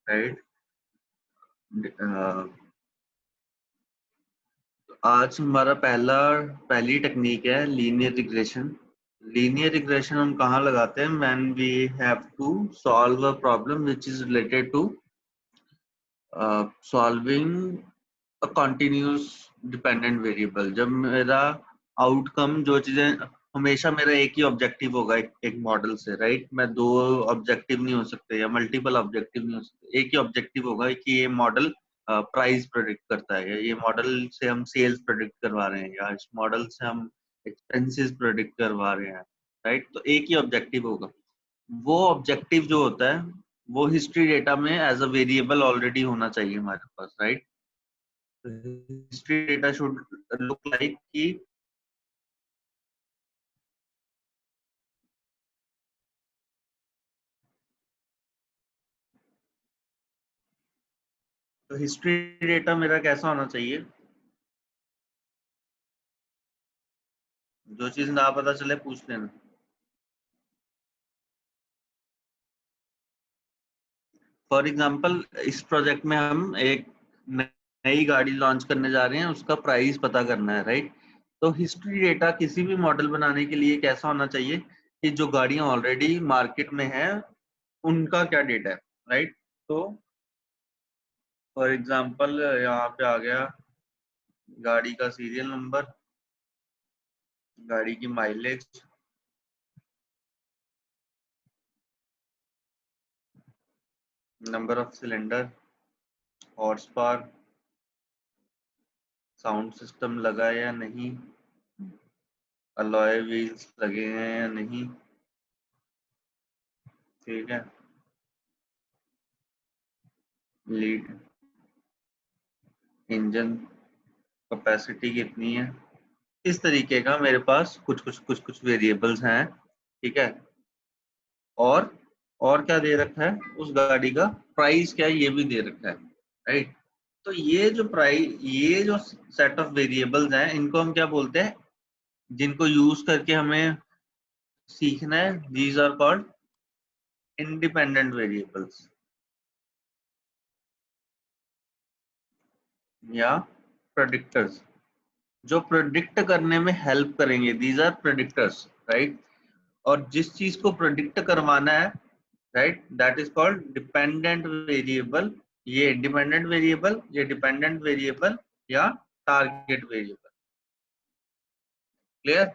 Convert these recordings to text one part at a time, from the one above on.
Right. आज हमारा पहली टेक्निक है लीनियर रिग्रेशन। लीनियर रिग्रेशन हम कहाँ लगाते हैं? When we have to solve a problem which is related to solving a continuous dependent variable. जब मेरा आउटकम, जो चीजें, हमेशा मेरा एक ही ऑब्जेक्टिव होगा एक मॉडल से, राइट। मैं दो ऑब्जेक्टिव नहीं हो सकते या मल्टीपल ऑब्जेक्टिव नहीं हो सकते। एक ही ऑब्जेक्टिव होगा कि ये मॉडल प्राइस प्रेडिक्ट करता है, या ये मॉडल से हम सेल्स प्रेडिक्ट करवा रहे हैं, या इस मॉडल से हम एक्सपेंसेस प्रेडिक्ट करवा रहे हैं, राइट। तो एक ही ऑब्जेक्टिव होगा। वो ऑब्जेक्टिव जो होता है वो हिस्ट्री डेटा में एज अ वेरिएबल ऑलरेडी होना चाहिए हमारे पास, right. History data should look like कि तो हिस्ट्री डेटा मेरा कैसा होना चाहिए? जो चीज ना पता चले पूछ लेना। फॉर एग्जांपल इस प्रोजेक्ट में हम एक नई गाड़ी लॉन्च करने जा रहे हैं, उसका प्राइस पता करना है, राइट। तो हिस्ट्री डेटा किसी भी मॉडल बनाने के लिए कैसा होना चाहिए कि जो गाड़ियां ऑलरेडी मार्केट में हैं उनका क्या डेटा है, राइट। तो फॉर एग्जांपल यहाँ पे आ गया गाड़ी का सीरियल नंबर, गाड़ी की mileage, number of cylinder, horse power, sound system लगा है या नहीं, अलॉय व्हील्स लगे हैं या नहीं, ठीक है, लीड, इंजन कैपेसिटी कितनी है। इस तरीके का मेरे पास कुछ वेरिएबल्स हैं, ठीक है। और और क्या दे रखा है? उस गाड़ी का प्राइस क्या है ये भी दे रखा है, राइट। तो ये जो सेट ऑफ वेरिएबल्स हैं इनको हम क्या बोलते हैं? जिनको यूज करके हमें सीखना है, these are called independent variables या प्रेडिक्टर्स। जो प्रेडिक्ट करने में हेल्प करेंगे, दीज आर प्रेडिक्टर्स, राइट। और जिस चीज को प्रेडिक्ट करवाना है, right, that is called dependent variable. ये इंडिपेंडेंट वेरिएबल, ये डिपेंडेंट वेरिएबल या टारगेट वेरिएबल। क्लियर?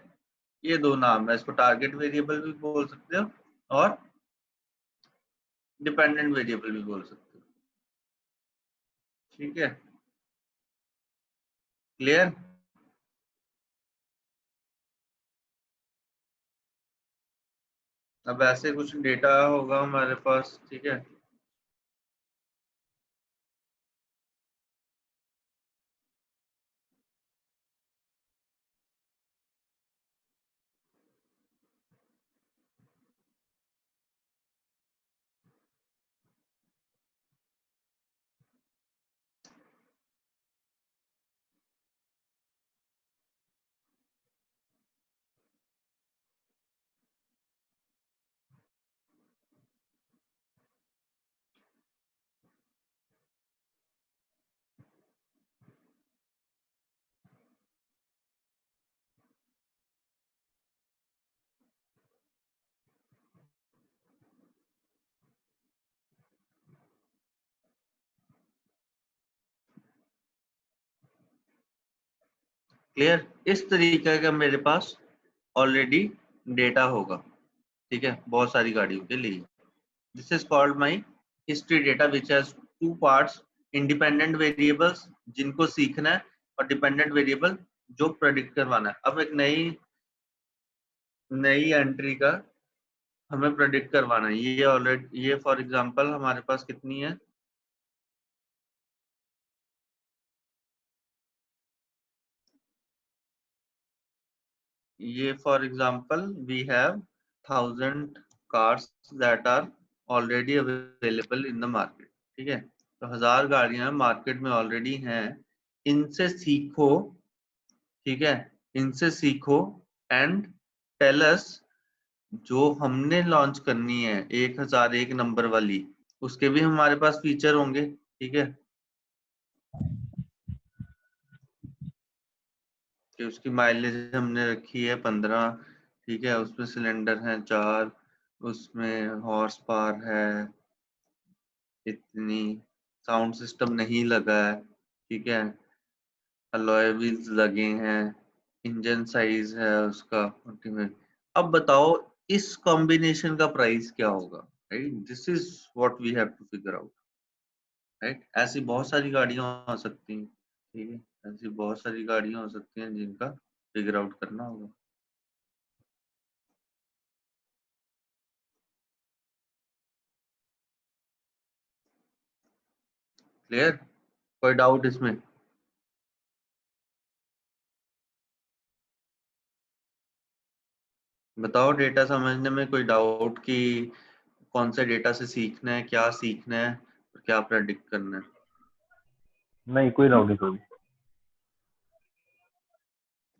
ये दो नाम है, इसको टारगेट वेरिएबल भी बोल सकते हो और डिपेंडेंट वेरिएबल भी बोल सकते हो, ठीक है। क्लियर? अब ऐसे कुछ डेटा होगा हमारे पास, ठीक है। क्लियर? इस तरीके का मेरे पास ऑलरेडी डेटा होगा, ठीक है, बहुत सारी गाड़ियों के लिए। This is called my history data which has two parts, independent variables जिनको सीखना है और डिपेंडेंट वेरिएबल जो प्रेडिक्ट करवाना है। अब एक नई एंट्री का हमें प्रेडिक्ट करवाना है। ये ऑलरेडी, ये फॉर एग्जांपल हमारे पास कितनी है? ये for example we have 1000 cars that are already available in the market, ठीक है। तो 1000 गाड़ियां मार्केट में ऑलरेडी हैं। इनसे सीखो, ठीक है, इनसे सीखो एंड टेल अस जो हमने लॉन्च करनी है 1001 नंबर वाली, उसके भी हमारे पास फीचर होंगे, ठीक है, कि उसकी माइलेज हमने रखी है 15, ठीक है, उसमें सिलेंडर है 4, उसमें हॉर्स पावर है इतनी, साउंड सिस्टम नहीं लगा है, ठीक है, अलॉय व्हील्स लगे हैं, इंजन साइज है उसका 40। अब बताओ इस कॉम्बिनेशन का प्राइस क्या होगा, right, this is what we have to figure out, right. ऐसी बहुत सारी गाड़ियां हो सकती हैं, ठीक है, ऐसी बहुत सारी गाड़ियां हो सकती हैं जिनका फिगर आउट करना होगा। क्लियर, कोई डाउट इसमें? बताओ डेटा समझने में कोई डाउट कि कौन से डेटा से सीखना है, क्या सीखना है, और क्या प्रेडिक्ट करना है? नहीं, कोई डाउट नहीं कोई।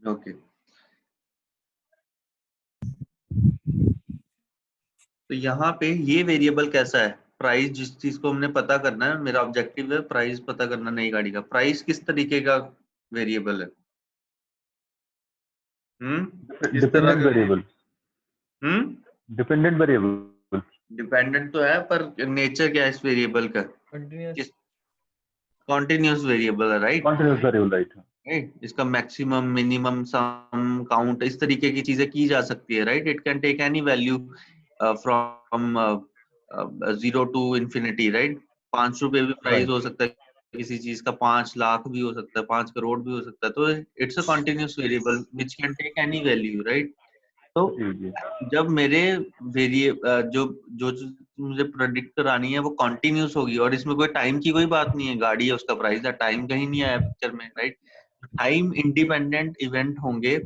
ओके, तो यहाँ पे ये वेरिएबल कैसा है, प्राइस, जिस चीज को हमने पता करना है, मेरा ऑब्जेक्टिव है प्राइस पता करना नई गाड़ी का, प्राइस किस तरीके का वेरिएबल है? किस तरह डिपेंडेंट का? वेरिएबल। Dependent variable. डिपेंडेंट तो है, पर नेचर क्या है इस वेरिएबल का? कंटिन्यूस। किस? कॉन्टिन्यूस वेरिएबल है, right, continuous variable, right. Right, इसका मैक्सिमम, मिनिमम, सम, काउंट, इस तरीके की चीजें की जा सकती है, right, it can take any value from 0 to infinity, right. 5 रुपए भी प्राइस राइट। हो सकता है किसी चीज का, 5 लाख भी हो सकता है, 5 करोड़ भी हो सकता है, तो it's a continuous variable which can take any value, right. तो जी जी। जब मेरे जो जो चीज़ मुझे प्रेडिक्ट करानी है वो कॉन्टिन्यूस होगी, और इसमें कोई टाइम की कोई बात नहीं है, गाड़ी है उसका प्राइस है, टाइम कहीं नहीं आया पिक्चर में, राइट। टाइम इंडिपेंडेंट इवेंट होंगे,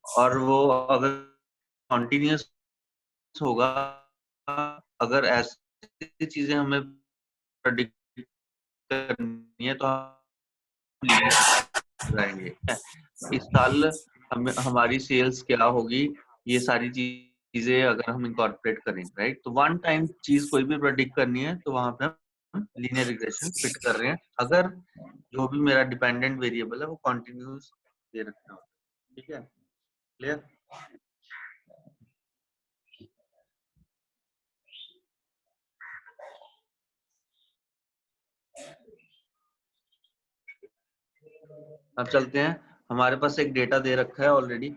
और वो अगर कॉन्टिन्यूस होगा, अगर ऐसी चीजें हमें प्रेडिक्ट करनी है तो हम जाएंगे, इस साल हमारी सेल्स क्या होगी, ये सारी चीजें अगर हम इनकॉर्पोरेट करें, राइट, तो वन टाइम चीज कोई भी प्रेडिक्ट करनी है तो वहां पे हम लीनियर रिग्रेशन फिट कर रहे हैं, अगर जो भी मेरा डिपेंडेंट वेरिएबल है वो कंटिन्यूस दे रखना हो, ठीक है, क्लियर। अब चलते हैं, हमारे पास एक डेटा दे रखा है ऑलरेडी,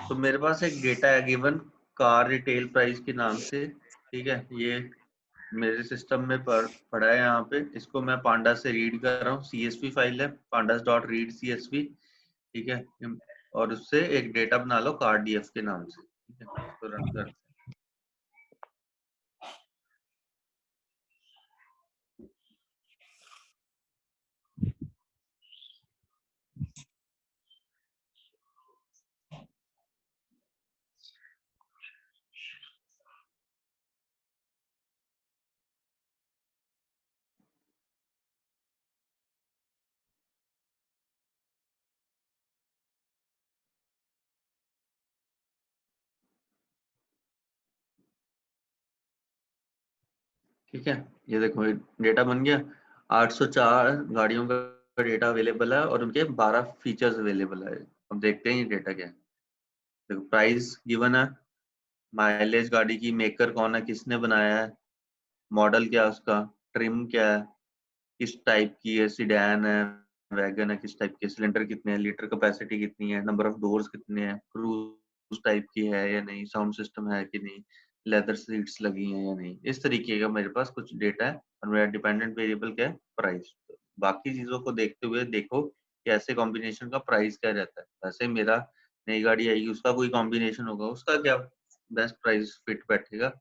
तो मेरे पास एक डेटा है गिवन, कार रिटेल प्राइस के नाम से, ठीक है, ये मेरे सिस्टम में पड़ा है यहाँ पे, इसको मैं पांडा से रीड कर रहा हूँ, CSV फाइल है pandas डॉट रीड CSV, ठीक है, और उससे एक डेटा बना लो कार DF के नाम से, ठीक है, इसको रन करते हैं। ठीक है, ये देखो डेटा बन गया, 804 गाड़ियों का डेटा अवेलेबल है और उनके 12 फीचर्स अवेलेबल है। अब देखते हैं ये डेटा क्या है। देखो प्राइस गिवन है, माइलेज गाड़ी की, मेकर कौन है, किसने बनाया है, मॉडल क्या है उसका, ट्रिम क्या है, किस टाइप की है, सिडैन है, वैगन है, किस टाइप के, सिलेंडर कितने हैं, लीटर कैपेसिटी कितनी है, नंबर ऑफ डोर्स कितने हैं, क्रूज टाइप की है या नहीं, साउंड सिस्टम है कि नहीं, लेदर सीट्स लगी हैं या नहीं, इस तरीके का मेरे पास कुछ डेटा है, और मेरा डिपेंडेंट वेरिएबल क्या है, प्राइस। बाकी चीजों को देखते हुए देखो कि ऐसे कॉम्बिनेशन का प्राइस क्या रहता है। वैसे मेरा नई गाड़ी आएगी उसका कोई कॉम्बिनेशन होगा, उसका क्या बेस्ट प्राइस फिट बैठेगा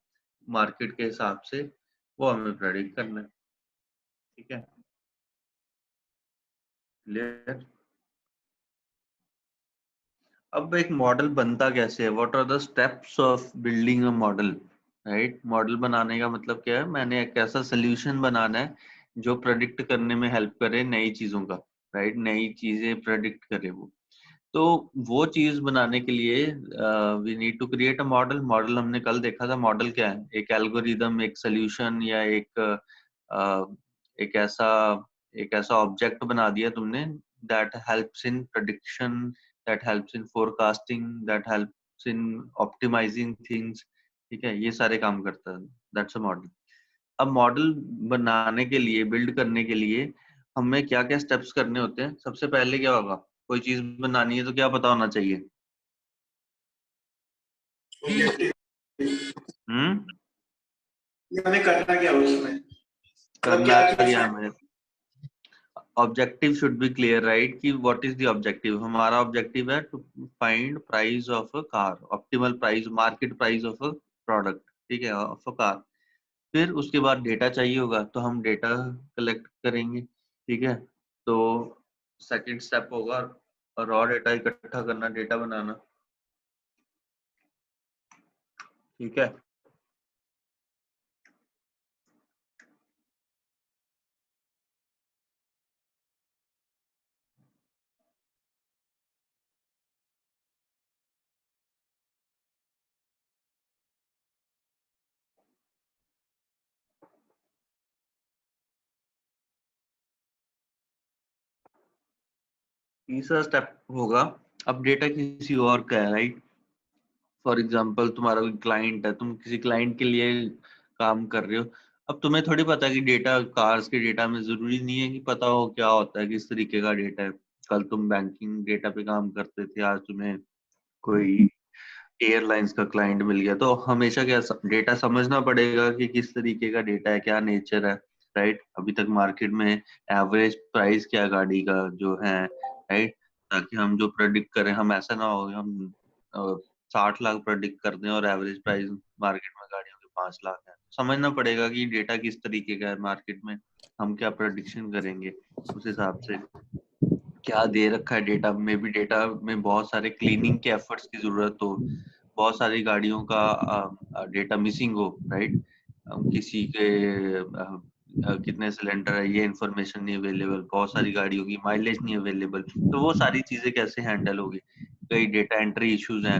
मार्केट के हिसाब से, वो हमें प्रेडिक्ट करना है, ठीक है, क्लियर। अब एक मॉडल बनता कैसे है, what are the steps of building a model, right. Model बनाने का मतलब क्या है, मैंने एक ऐसा सोल्यूशन बनाना है जो प्रेडिक्ट करने में हेल्प करे नई चीजों का, राइट, नई चीजें प्रेडिक्ट करे वो। तो वो चीज बनाने के लिए we need to create a model. Model हमने कल देखा था, मॉडल क्या है, एक एल्गोरिदम, एक सोल्यूशन, या एक ऐसा एक ऐसा ऑब्जेक्ट बना दिया तुमने that helps in prediction, that helps in forecasting, that helps in optimising things. ठीक है, ये सारे काम करता है, दैट्स अ मॉडल। अब मॉडल बनाने के लिए, बिल्ड करने के लिए हमें क्या क्या स्टेप्स करने होते हैं? सबसे पहले क्या होगा, कोई चीज बनानी है तो क्या पता होना चाहिए? हम्म हमें करना क्या है उसमें, मतलब करना क्या क्या क्या हमें? Objective should be clear, right? कि व्हाट इज द ऑब्जेक्टिव? हमारा ऑब्जेक्टिव है to find price of a car, optimal price, market price of a product, ठीक है, ऑफ अ कार। फिर उसके बाद डेटा चाहिए होगा, तो हम डेटा कलेक्ट करेंगे, ठीक है। तो सेकंड स्टेप होगा रॉ डेटा इकट्ठा करना, डेटा बनाना, ठीक है। तीसरा स्टेप होगा, अब डेटा किसी और का है, राइट? फॉर एग्जाम्पल तुम्हारा कोई क्लाइंट है, तुम किसी क्लाइंट के लिए काम कर रहे हो। अब तुम्हें थोड़ी पता कि डेटा कार्स के डेटा में जरूरी नहीं है कि पता हो क्या होता है, किस तरीके का डेटा है। कल तुम बैंकिंग डेटा पे काम करते थे, आज तुम्हें कोई एयरलाइंस का क्लाइंट मिल गया, तो हमेशा क्या डेटा समझना पड़ेगा कि किस तरीके का डेटा है, क्या नेचर है, राइट? अभी तक मार्केट में एवरेज प्राइस क्या गाड़ी का जो है, राइट? ताकि हम जो प्रेडिक्ट करें, हम ऐसा ना हो हम 60 लाख प्रेडिक्ट कर दें और एवरेज प्राइस मार्केट में गाड़ियों के 5 लाख है। समझना पड़ेगा कि डेटा किस तरीके का है मार्केट में, हम क्या प्रेडिक्शन करेंगे उस हिसाब से। क्या दे रखा है डेटा में, भी डेटा में बहुत सारे क्लीनिंग के एफर्ट्स की जरूरत हो, बहुत सारी गाड़ियों का डेटा मिसिंग हो, राइट? किसी के कितने सिलेंडर है ये इन्फॉर्मेशन नहीं अवेलेबल, बहुत सारी गाड़ियों की माइलेज नहीं अवेलेबल, तो वो सारी चीजें कैसे हैंडल होगी? कई डेटा एंट्री इश्यूज हैं,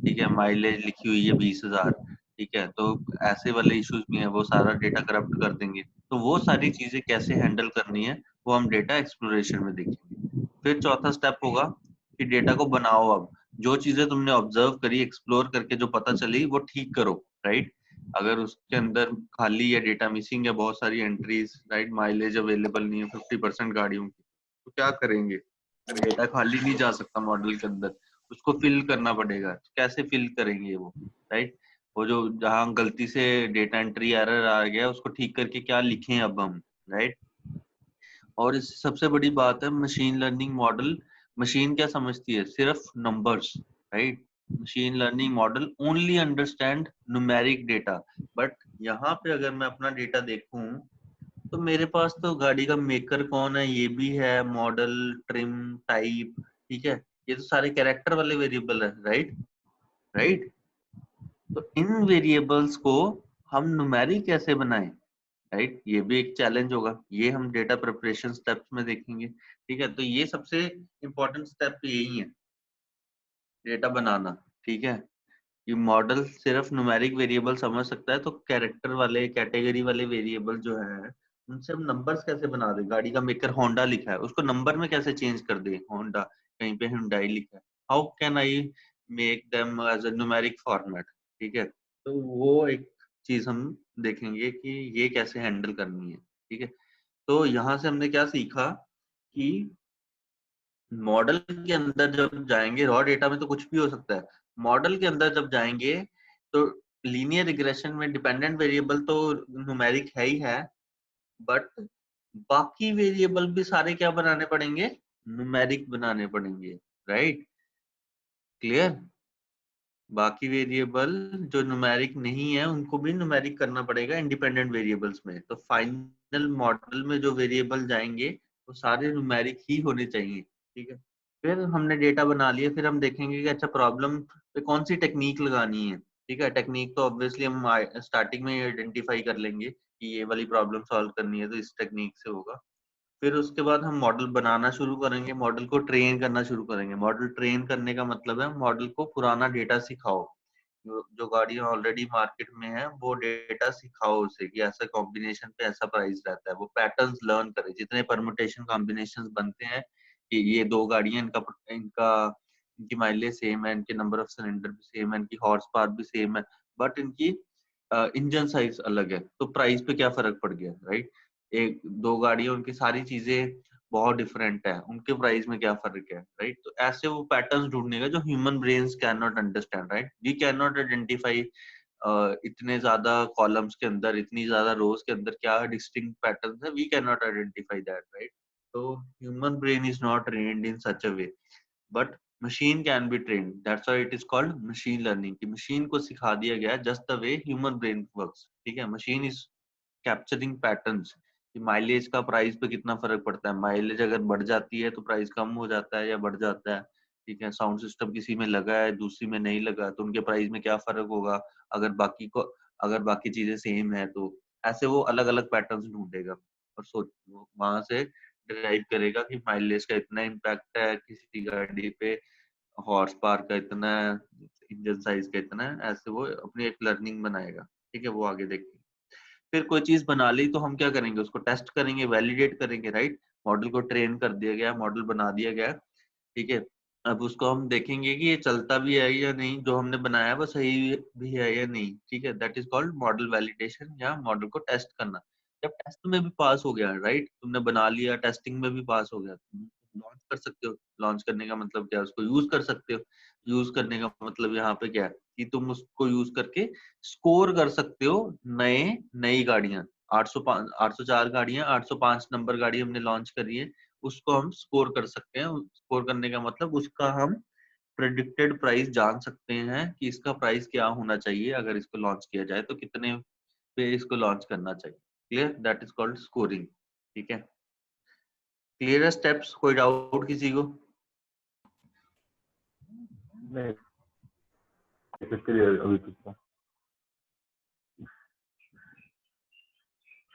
ठीक है, माइलेज लिखी हुई है 20,000, ठीक है, तो ऐसे वाले इश्यूज भी हैं, वो सारा डेटा करप्ट कर देंगे। तो वो सारी चीजें कैसे हैंडल करनी है, वो हम डेटा एक्सप्लोरेशन में देखेंगे। फिर चौथा स्टेप होगा कि डेटा को बनाओ। अब जो चीजें तुमने ऑब्जर्व करी, एक्सप्लोर करके जो पता चली, वो ठीक करो, राइट? अगर उसके अंदर खाली या डेटा मिसिंग है, बहुत सारी एंट्रीज, राइट, माइलेज अवेलेबल नहीं है 50% गाड़ियों की, तो क्या करेंगे? डेटा खाली नहीं जा सकता मॉडल के अंदर, उसको फिल करना पड़ेगा। कैसे फिल करेंगे वो, राइट? वो जो जहाँ गलती से डेटा एंट्री एरर आ गया, उसको ठीक करके क्या लिखें अब हम, राइट? और इस सबसे बड़ी बात है, मशीन लर्निंग मॉडल, मशीन क्या समझती है? सिर्फ numbers, right? Machine learning model only understand numeric data. But यहाँ पे अगर मैं अपना डेटा देखूं, तो मेरे पास तो गाड़ी का मेकर कौन है ये भी है, मॉडल, ट्रिम, टाइप, ठीक है, ये तो सारे कैरेक्टर वाले वेरिएबल है, राइट? राइट? तो इन वेरिएबल्स को हम न्यूमेरिक कैसे बनाएं, राइट? ये भी एक चैलेंज होगा, ये हम डेटा प्रिपरेशन स्टेप्स में देखेंगे, ठीक है। तो ये सबसे इंपॉर्टेंट स्टेप यही है, डेटा बनाना, ठीक है। कि मॉडल सिर्फ न्यूमेरिक वेरिएबल समझ सकता है, तो कैरेक्टर वाले, कैटेगरी वाले वेरिएबल जो है, उनसे हम नंबर्स कैसे बना दे? गाड़ी का मेकर होंडा लिखा है, उसको नंबर में कैसे चेंज कर दे? होंडा, कहीं पे हुंडई लिखा है, how can I make them as a numeric format, ठीक है। तो वो एक चीज हम देखेंगे कि ये कैसे हैंडल करनी है, ठीक है। तो यहाँ से हमने क्या सीखा कि मॉडल के अंदर जब जाएंगे, रॉ डेटा में तो कुछ भी हो सकता है, मॉडल के अंदर जब जाएंगे तो लीनियर रिग्रेशन में डिपेंडेंट वेरिएबल तो न्यूमेरिक है ही है, बट बाकी वेरिएबल भी सारे क्या बनाने पड़ेंगे? न्यूमेरिक बनाने पड़ेंगे, राइट? क्लियर? बाकी वेरिएबल जो न्यूमेरिक नहीं है, उनको भी न्यूमेरिक करना पड़ेगा इंडिपेंडेंट वेरिएबल्स में। तो फाइनल मॉडल में जो वेरिएबल जाएंगे वो सारे न्यूमेरिक ही होने चाहिए, ठीक है। फिर हमने डेटा बना लिया, फिर हम देखेंगे कि अच्छा प्रॉब्लम पे कौन सी टेक्निक लगानी है, ठीक है। टेक्निक तो ऑब्वियसली हम स्टार्टिंग में आइडेंटिफाई कर लेंगे कि ये वाली प्रॉब्लम सॉल्व करनी है तो इस टेक्निक से होगा। फिर उसके बाद हम मॉडल बनाना शुरू करेंगे, मॉडल को ट्रेन करना शुरू करेंगे। मॉडल ट्रेन करने का मतलब है मॉडल को पुराना डेटा सिखाओ, जो गाड़ियां ऑलरेडी मार्केट में है वो डेटा सिखाओ उसे कि ऐसा कॉम्बिनेशन पे ऐसा प्राइस रहता है। वो पैटर्न्स लर्न करे, जितने परमुटेशन कॉम्बिनेशंस बनते हैं कि ये दो गाड़ियां, इनका इनका इनकी माइलेज सेम है, इनके नंबर ऑफ सिलेंडर भी सेम है, इनकी हॉर्स पावर भी सेम है, बट इनकी इंजन साइज अलग है, तो प्राइस पे क्या फर्क पड़ गया, राइट। एक दो गाड़ियां, उनकी सारी चीजें बहुत डिफरेंट है, उनके प्राइस में क्या फर्क है, राइट। तो ऐसे वो पैटर्न्स ढूंढने का जो human brains can not understand, right. We can not identify इतने ज्यादा कॉलम्स के अंदर, इतनी ज्यादा रोज के अंदर क्या डिस्टिंक्ट पैटर्न्स है, we can not identify that, right. तो human brain is not trained in such a way, but machine can be trained, that's why it is called machine learning. कि मशीन को सिखा दिया गया just the way human brain works, ठीक है। Machine is capturing patterns कि mileage का price पे कितना फर्क पड़ता है, माइलेज अगर बढ़ जाती है तो प्राइस कम हो जाता है या बढ़ जाता है, ठीक है। साउंड सिस्टम किसी में लगा है, दूसरी में नहीं लगा, तो उनके प्राइस में क्या फर्क होगा, अगर बाकी चीजें सेम है तो। ऐसे वो अलग अलग पैटर्न्स ढूंढेगा और सोच वहां से डिराइव करेगा कि माइलेज का इतना इम्पैक्ट है किसी गाड़ी पे, हॉर्स पावर का इतना है, इंजन साइज का इतना है। ऐसे वो अपनी एक लर्निंग बनाएगा, ठीक है। वो आगे देखेंगे। फिर कोई चीज बना ली तो हम क्या करेंगे, उसको टेस्ट करेंगे, वैलिडेट करेंगे, राइट। मॉडल को ट्रेन कर दिया गया, मॉडल बना दिया गया, ठीक है। अब उसको हम देखेंगे कि ये चलता भी है या नहीं, जो हमने बनाया है वो सही भी है या नहीं, ठीक है। That is called model validation, या मॉडल को टेस्ट करना। जब टेस्ट में भी पास हो गया, राइट, तुमने बना लिया, टेस्टिंग में भी पास हो गया, तुम लॉन्च कर सकते हो। लॉन्च करने का मतलब क्या है, उसको यूज कर सकते हो। यूज करने का मतलब यहाँ पे क्या है कि तुम उसको यूज करके स्कोर कर सकते हो नई गाड़ियां। 805 804 गाड़ियां, 805 नंबर गाड़ी हमने लॉन्च करी है, उसको हम स्कोर कर सकते हैं। स्कोर करने का मतलब उसका हम प्रेडिक्टेड प्राइस जान सकते हैं कि इसका प्राइस क्या होना चाहिए, अगर इसको लॉन्च किया जाए तो कितने पे इसको लॉन्च करना चाहिए। Clear, that is called scoring, ठीक है। क्लियर है स्टेप्स, कोई डाउट किसी को? नहीं, क्लियर अभी तक तो।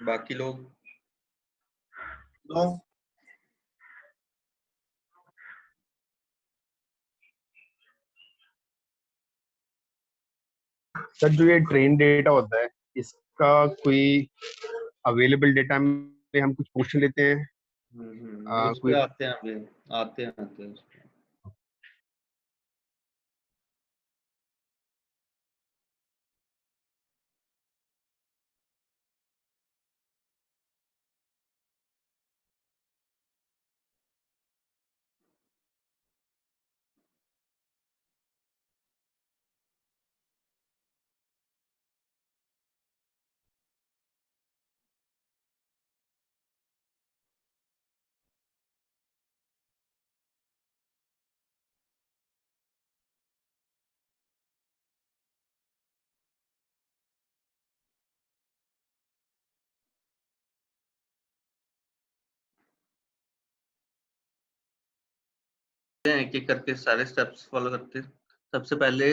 बाकी लोग? नो। सर जो ये ट्रेन डेटा होता है, इसका कोई अवेलेबल डेटा में हम कुछ पूछ लेते हैं? उस कोई पे आते हैं अभी, आते हैं उस पे। एक एक करके सारे स्टेप्स फॉलो करते हैं। सबसे पहले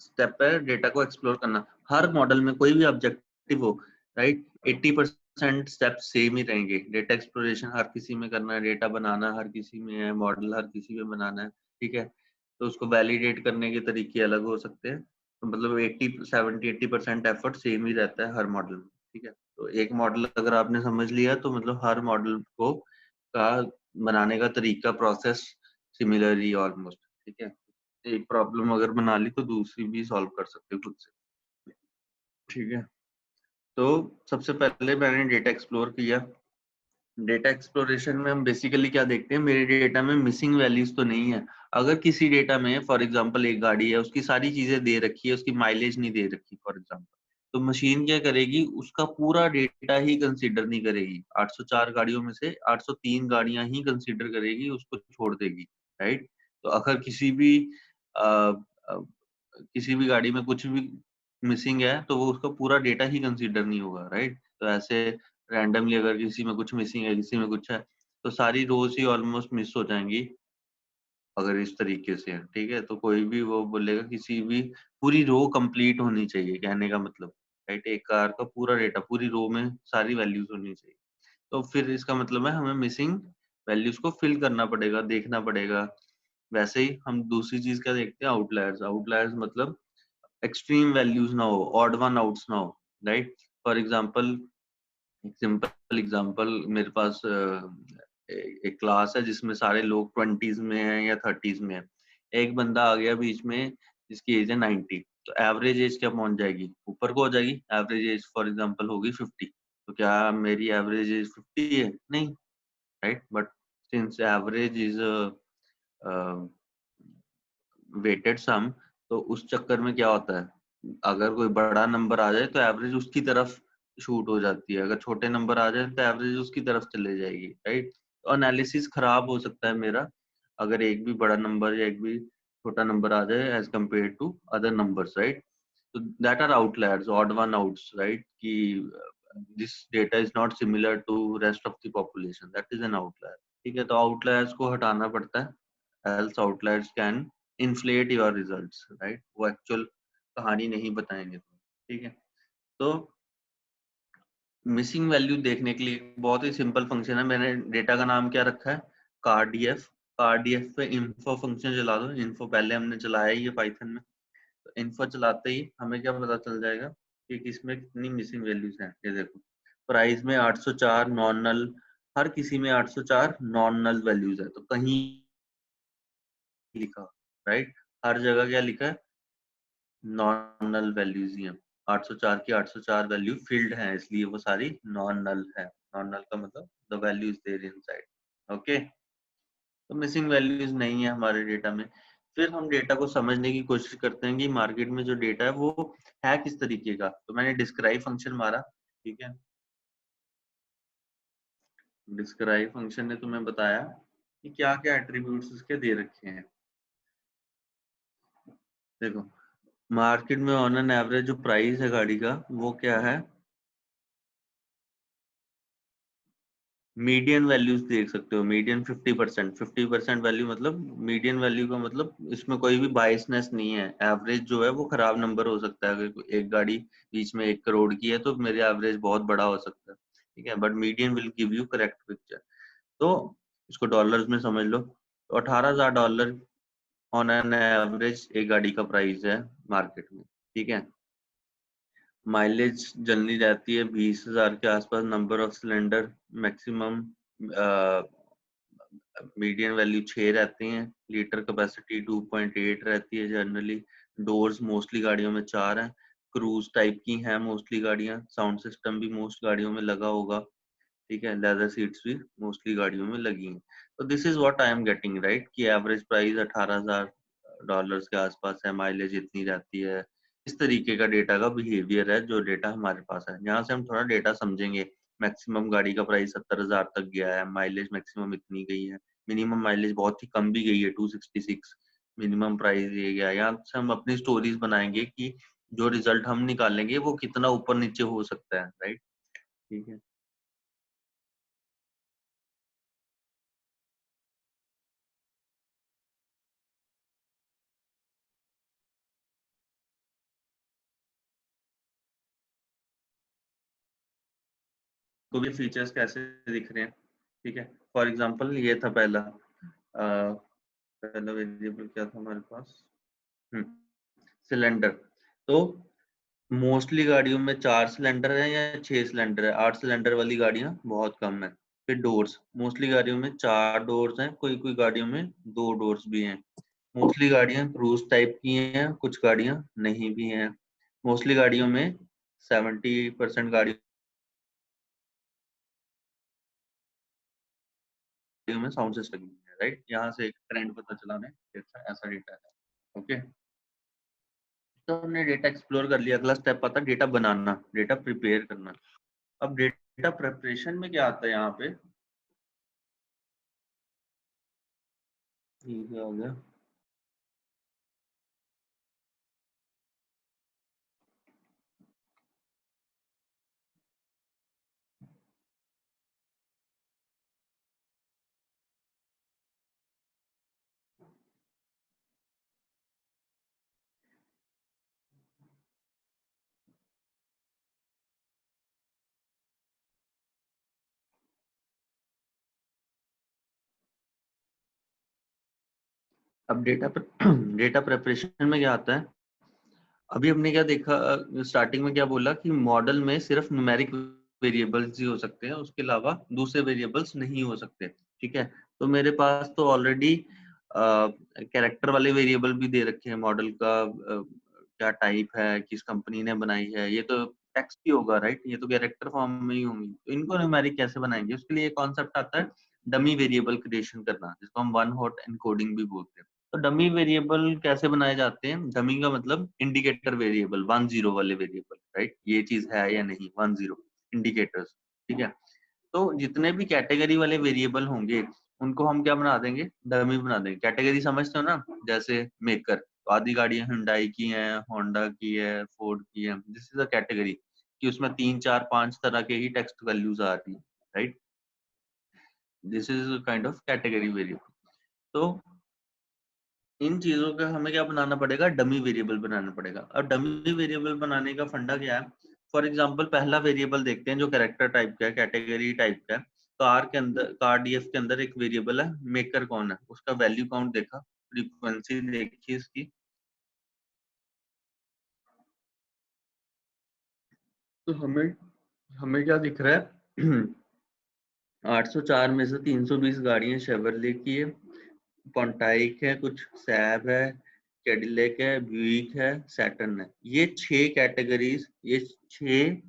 स्टेप है डेटा को एक्सप्लोर करना। हर मॉडल में कोई भी ऑब्जेक्टिव हो, राइट, 80% स्टेप सेम ही रहेंगे। डेटा एक्सप्लोरेशन हर किसी में करना है, डेटा बनाना हर किसी में है, मॉडल हर किसी में बनाना है, ठीक है। तो उसको वैलिडेट करने के तरीके अलग हो सकते हैं, तो मतलब 80% एफर्ट सेम ही रहता है हर मॉडल में, ठीक है। तो एक मॉडल अगर आपने समझ लिया तो मतलब हर मॉडल को का बनाने का तरीका, प्रोसेस सिमिलर ही ऑलमोस्ट, ठीक है। एक प्रॉब्लम अगर बना ली तो दूसरी भी सॉल्व कर सकते हो खुद से, ठीक है। तो सबसे पहले मैंने डेटा एक्सप्लोर किया। डेटा एक्सप्लोरेशन में हम बेसिकली क्या देखते हैं, मेरे डेटा में मिसिंग वैल्यूज तो नहीं है। अगर किसी डेटा में फॉर एग्जांपल एक गाड़ी है, उसकी सारी चीजें दे रखी है, उसकी माइलेज नहीं दे रखी फॉर एग्जांपल, तो मशीन क्या करेगी, उसका पूरा डेटा ही कंसीडर नहीं करेगी। 804 गाड़ियों में से 803 गाड़ियां ही कंसीडर करेगी, उसको छोड़ देगी, राइट। तो अगर अ, अ, किसी भी गाड़ी में कुछ भी मिसिंग है तो वो उसका पूरा डेटा ही कंसीडर नहीं होगा, राइट। तो ऐसे रैंडमली अगर किसी में कुछ मिसिंग है, किसी में कुछ है, तो सारी रोज ही ऑलमोस्ट मिस हो जाएंगी अगर इस तरीके से है, ठीक है। तो कोई भी वो बोलेगा किसी भी पूरी रो कंप्लीट होनी चाहिए, कहने का मतलब, राइट। एक कार का पूरा डेटा पूरी रो में सारी वैल्यूज होनी चाहिए। तो फिर इसका मतलब है हमें मिसिंग वैल्यूज को फिल करना पड़ेगा, देखना पड़ेगा। वैसे ही हम दूसरी चीज क्या देखते हैं, आउटलायर्स। आउटलायर्स मतलब एक्सट्रीम वैल्यूज ना हो, ऑड वन आउट्स ना हो, राइट। फॉर एग्जांपल, एक सिंपल एग्जांपल, मेरे पास एक क्लास है जिसमें सारे लोग 20s में हैं या 30s में हैं। एक बंदा आ गया बीच में जिसकी एज है 90, तो एवरेज एज क्या पहुंच जाएगी, ऊपर को हो जाएगी। एवरेज एज फॉर एग्जांपल होगी 50, तो क्या मेरी एवरेज एज 50 है? नहीं, right. But since average is weighted sum, तो उस चक्कर में क्या होता है, अगर कोई बड़ा नंबर आ जाए तो एवरेज उसकी तरफ शूट हो जाती है, अगर छोटे नंबर आ जाए तो एवरेज उसकी तरफ चले जाएगी, राइट। तो एनालिसिस खराब हो सकता है मेरा अगर एक भी बड़ा नंबर या एक भी छोटा नंबर आ जाए as compared to other numbers, right. तो that are outliers, odd one outs, right, कि this data is not similar to rest of the population, that is an outlier. ठीक है, तो आउटलायर्स को हटाना पड़ता है, else outliers can inflate your results, right। वो एक्चुअल कहानी नहीं बताएंगे तो, ठीक है। तो मिसिंग वैल्यू देखने के लिए बहुत ही सिंपल फंक्शन है, मैंने डेटा का नाम क्या रखा है, cardf। cardf पे info फंक्शन चला दो। info पहले हमने चलाया ही है पाइथन में, तो info चलाते ही हमें क्या पता चल जाएगा कि किसमें कितनी मिसिंग वैल्यूज हैं। ये देखो, प्राइस में 804 नॉन नल, हर किसी में 804 नॉन नल वैल्यूज है, तो कहीं लिखा, राइट, हर जगह क्या लिखा है, नॉन नल वैल्यूज ही हैं। 804 की 804 वैल्यू फील्ड है, इसलिए वो सारी नॉन नल है। नॉन नल का मतलब the value is there inside, okay. तो मिसिंग वैल्यूज नहीं है हमारे डेटा में। फिर हम डेटा को समझने की कोशिश करते हैं कि मार्केट में जो डेटा है वो है किस तरीके का। तो मैंने डिस्क्राइब फंक्शन मारा, ठीक है। डिस्क्राइब फंक्शन ने तुम्हें बताया कि क्या क्या एट्रीब्यूट्स उसके दे रखे हैं। देखो, मार्केट में ऑन एन एवरेज जो प्राइस है गाड़ी का वो क्या है, मीडियन वैल्यूज देख सकते हो। मीडियन 50%, 50% वैल्यू मतलब मीडियन वैल्यू का मतलब इसमें कोई भी बायसनेस नहीं है। एवरेज जो है वो खराब नंबर हो सकता है, अगर एक गाड़ी बीच में 1 करोड़ की है तो मेरे एवरेज बहुत बड़ा हो सकता है, ठीक है। But median will give you correct picture. तो इसको डॉलर्स में समझ लो, तो $18,000 ऑन एन एवरेज एक गाड़ी का प्राइस है मार्केट में, ठीक है। माइलेज जनरली रहती है 20,000 के आसपास। Number of cylinder maximum, median value 6 रहती हैं। लीटर कैपेसिटी 2.8 रहती है जनरली। डोर्स मोस्टली गाड़ियों में 4 हैं। क्रूज टाइप की हैं मोस्टली गाड़ियां। साउंड सिस्टम भी मोस्ट गाड़ियों में लगा होगा, ठीक है। लेदर सीट्स भी मोस्टली गाड़ियों में लगी हैं। तो this is what I am getting, right, कि एवरेज प्राइस $18,000 के आसपास है, माइलेज इतनी रहती है। इस तरीके का डेटा का बिहेवियर है जो डेटा हमारे पास है। यहाँ से हम थोड़ा डेटा समझेंगे। मैक्सिमम गाड़ी का प्राइस 70,000 तक गया है, माइलेज मैक्सिमम इतनी गई है, मिनिमम माइलेज बहुत ही कम भी गई है 266, मिनिमम प्राइस ये गया। यहाँ से हम अपनी स्टोरीज बनाएंगे कि जो रिजल्ट हम निकालेंगे वो कितना ऊपर नीचे हो सकता है, राइट, ठीक है। तो भी फीचर्स कैसे दिख रहे हैं, ठीक है। फॉर एग्जांपल ये था पहला वेरिएबल क्या था हमारे पास, सिलेंडर। तो मोस्टली गाड़ियों में 4 सिलेंडर है या 6 सिलेंडर है। 8 सिलेंडर वाली गाड़ियां बहुत कम है। फिर डोर्स, मोस्टली गाड़ियों में 4 डोर्स हैं, कोई कोई गाड़ियों में 2 डोर्स भी हैं। मोस्टली गाड़ियां क्रूज टाइप की हैं, कुछ गाड़ियां नहीं भी हैं। मोस्टली गाड़ियों में 70% गाड़ियों में साउंड सिस्टम है, राइट। यहाँ से एक ट्रेंड पता चला हमें, ऐसा डेटा है, ओके। तो हमने डेटा एक्सप्लोर कर लिया, अगला स्टेप आता है डेटा बनाना, डेटा प्रिपेयर करना। अब डेटा प्रिपरेशन में क्या आता है यहाँ पे, ठीक है, हो गया। अब डेटा प्रेपरेशन में क्या आता है, अभी हमने क्या देखा, स्टार्टिंग में क्या बोला कि मॉडल में सिर्फ न्यूमेरिक वेरिएबल्स ही हो सकते हैं, उसके अलावा दूसरे वेरिएबल्स नहीं हो सकते। ठीक है, तो मेरे पास तो ऑलरेडी कैरेक्टर वाले वेरिएबल भी दे रखे हैं, मॉडल का क्या टाइप है, किस कंपनी ने बनाई है, ये तो टेक्स्ट ही होगा राइट, ये तो कैरेक्टर फॉर्म में ही होंगी, तो इनको न्यूमेरिक कैसे बनाएंगे, उसके लिए कॉन्सेप्ट आता है डमी वेरिएबल क्रिएशन करना, जिसको हम वन हॉट एनकोडिंग भी बोलते हैं। तो डमी वेरिएबल कैसे बनाए जाते हैं, डमी का मतलब इंडिकेटर वेरिएबल, 1-0 वाले वेरिएबल राइट, ये चीज है या नहीं, 1-0 इंडिकेटर्स। ठीक है, तो जितने भी कैटेगरी वाले वेरिएबल होंगे उनको हम क्या बना देंगे, डमी बना देंगे। कैटेगरी समझते हो ना, जैसे मेकर, तो आधी गाड़ियां हुंडई की हैं, होंडा की है, फोर्ड की है, दिस इज अ कैटेगरी कि उसमें 3, 4, 5 तरह के ही टेक्स्ट वैल्यूज आ रही है right, this is kind of category variable. तो इन चीजों का हमें क्या बनाना पड़ेगा, डमी वेरिएबल बनाना पड़ेगा। अब डमी वेरिएबल बनाने का फंडा क्या है, फॉर एग्जांपल पहला वेरिएबल देखते हैं जो कैरेक्टर टाइप का है, कैटेगरी टाइप का है। तो आर के अंदर, RDF के अंदर एक वेरिएबल है मेकर कौन है, उसका वैल्यू काउंट देखा, फ्रीक्वेंसी देखी इसकी, तो हमें हमें क्या दिख रहा है 804 में से 320 गाड़ियां शेवरले की है, पॉन्टाइक है, कुछ सैब है, कैडिलेक है, ब्यूइक है, सैटर्न है। ये 6 कैटेगरीज, ये 6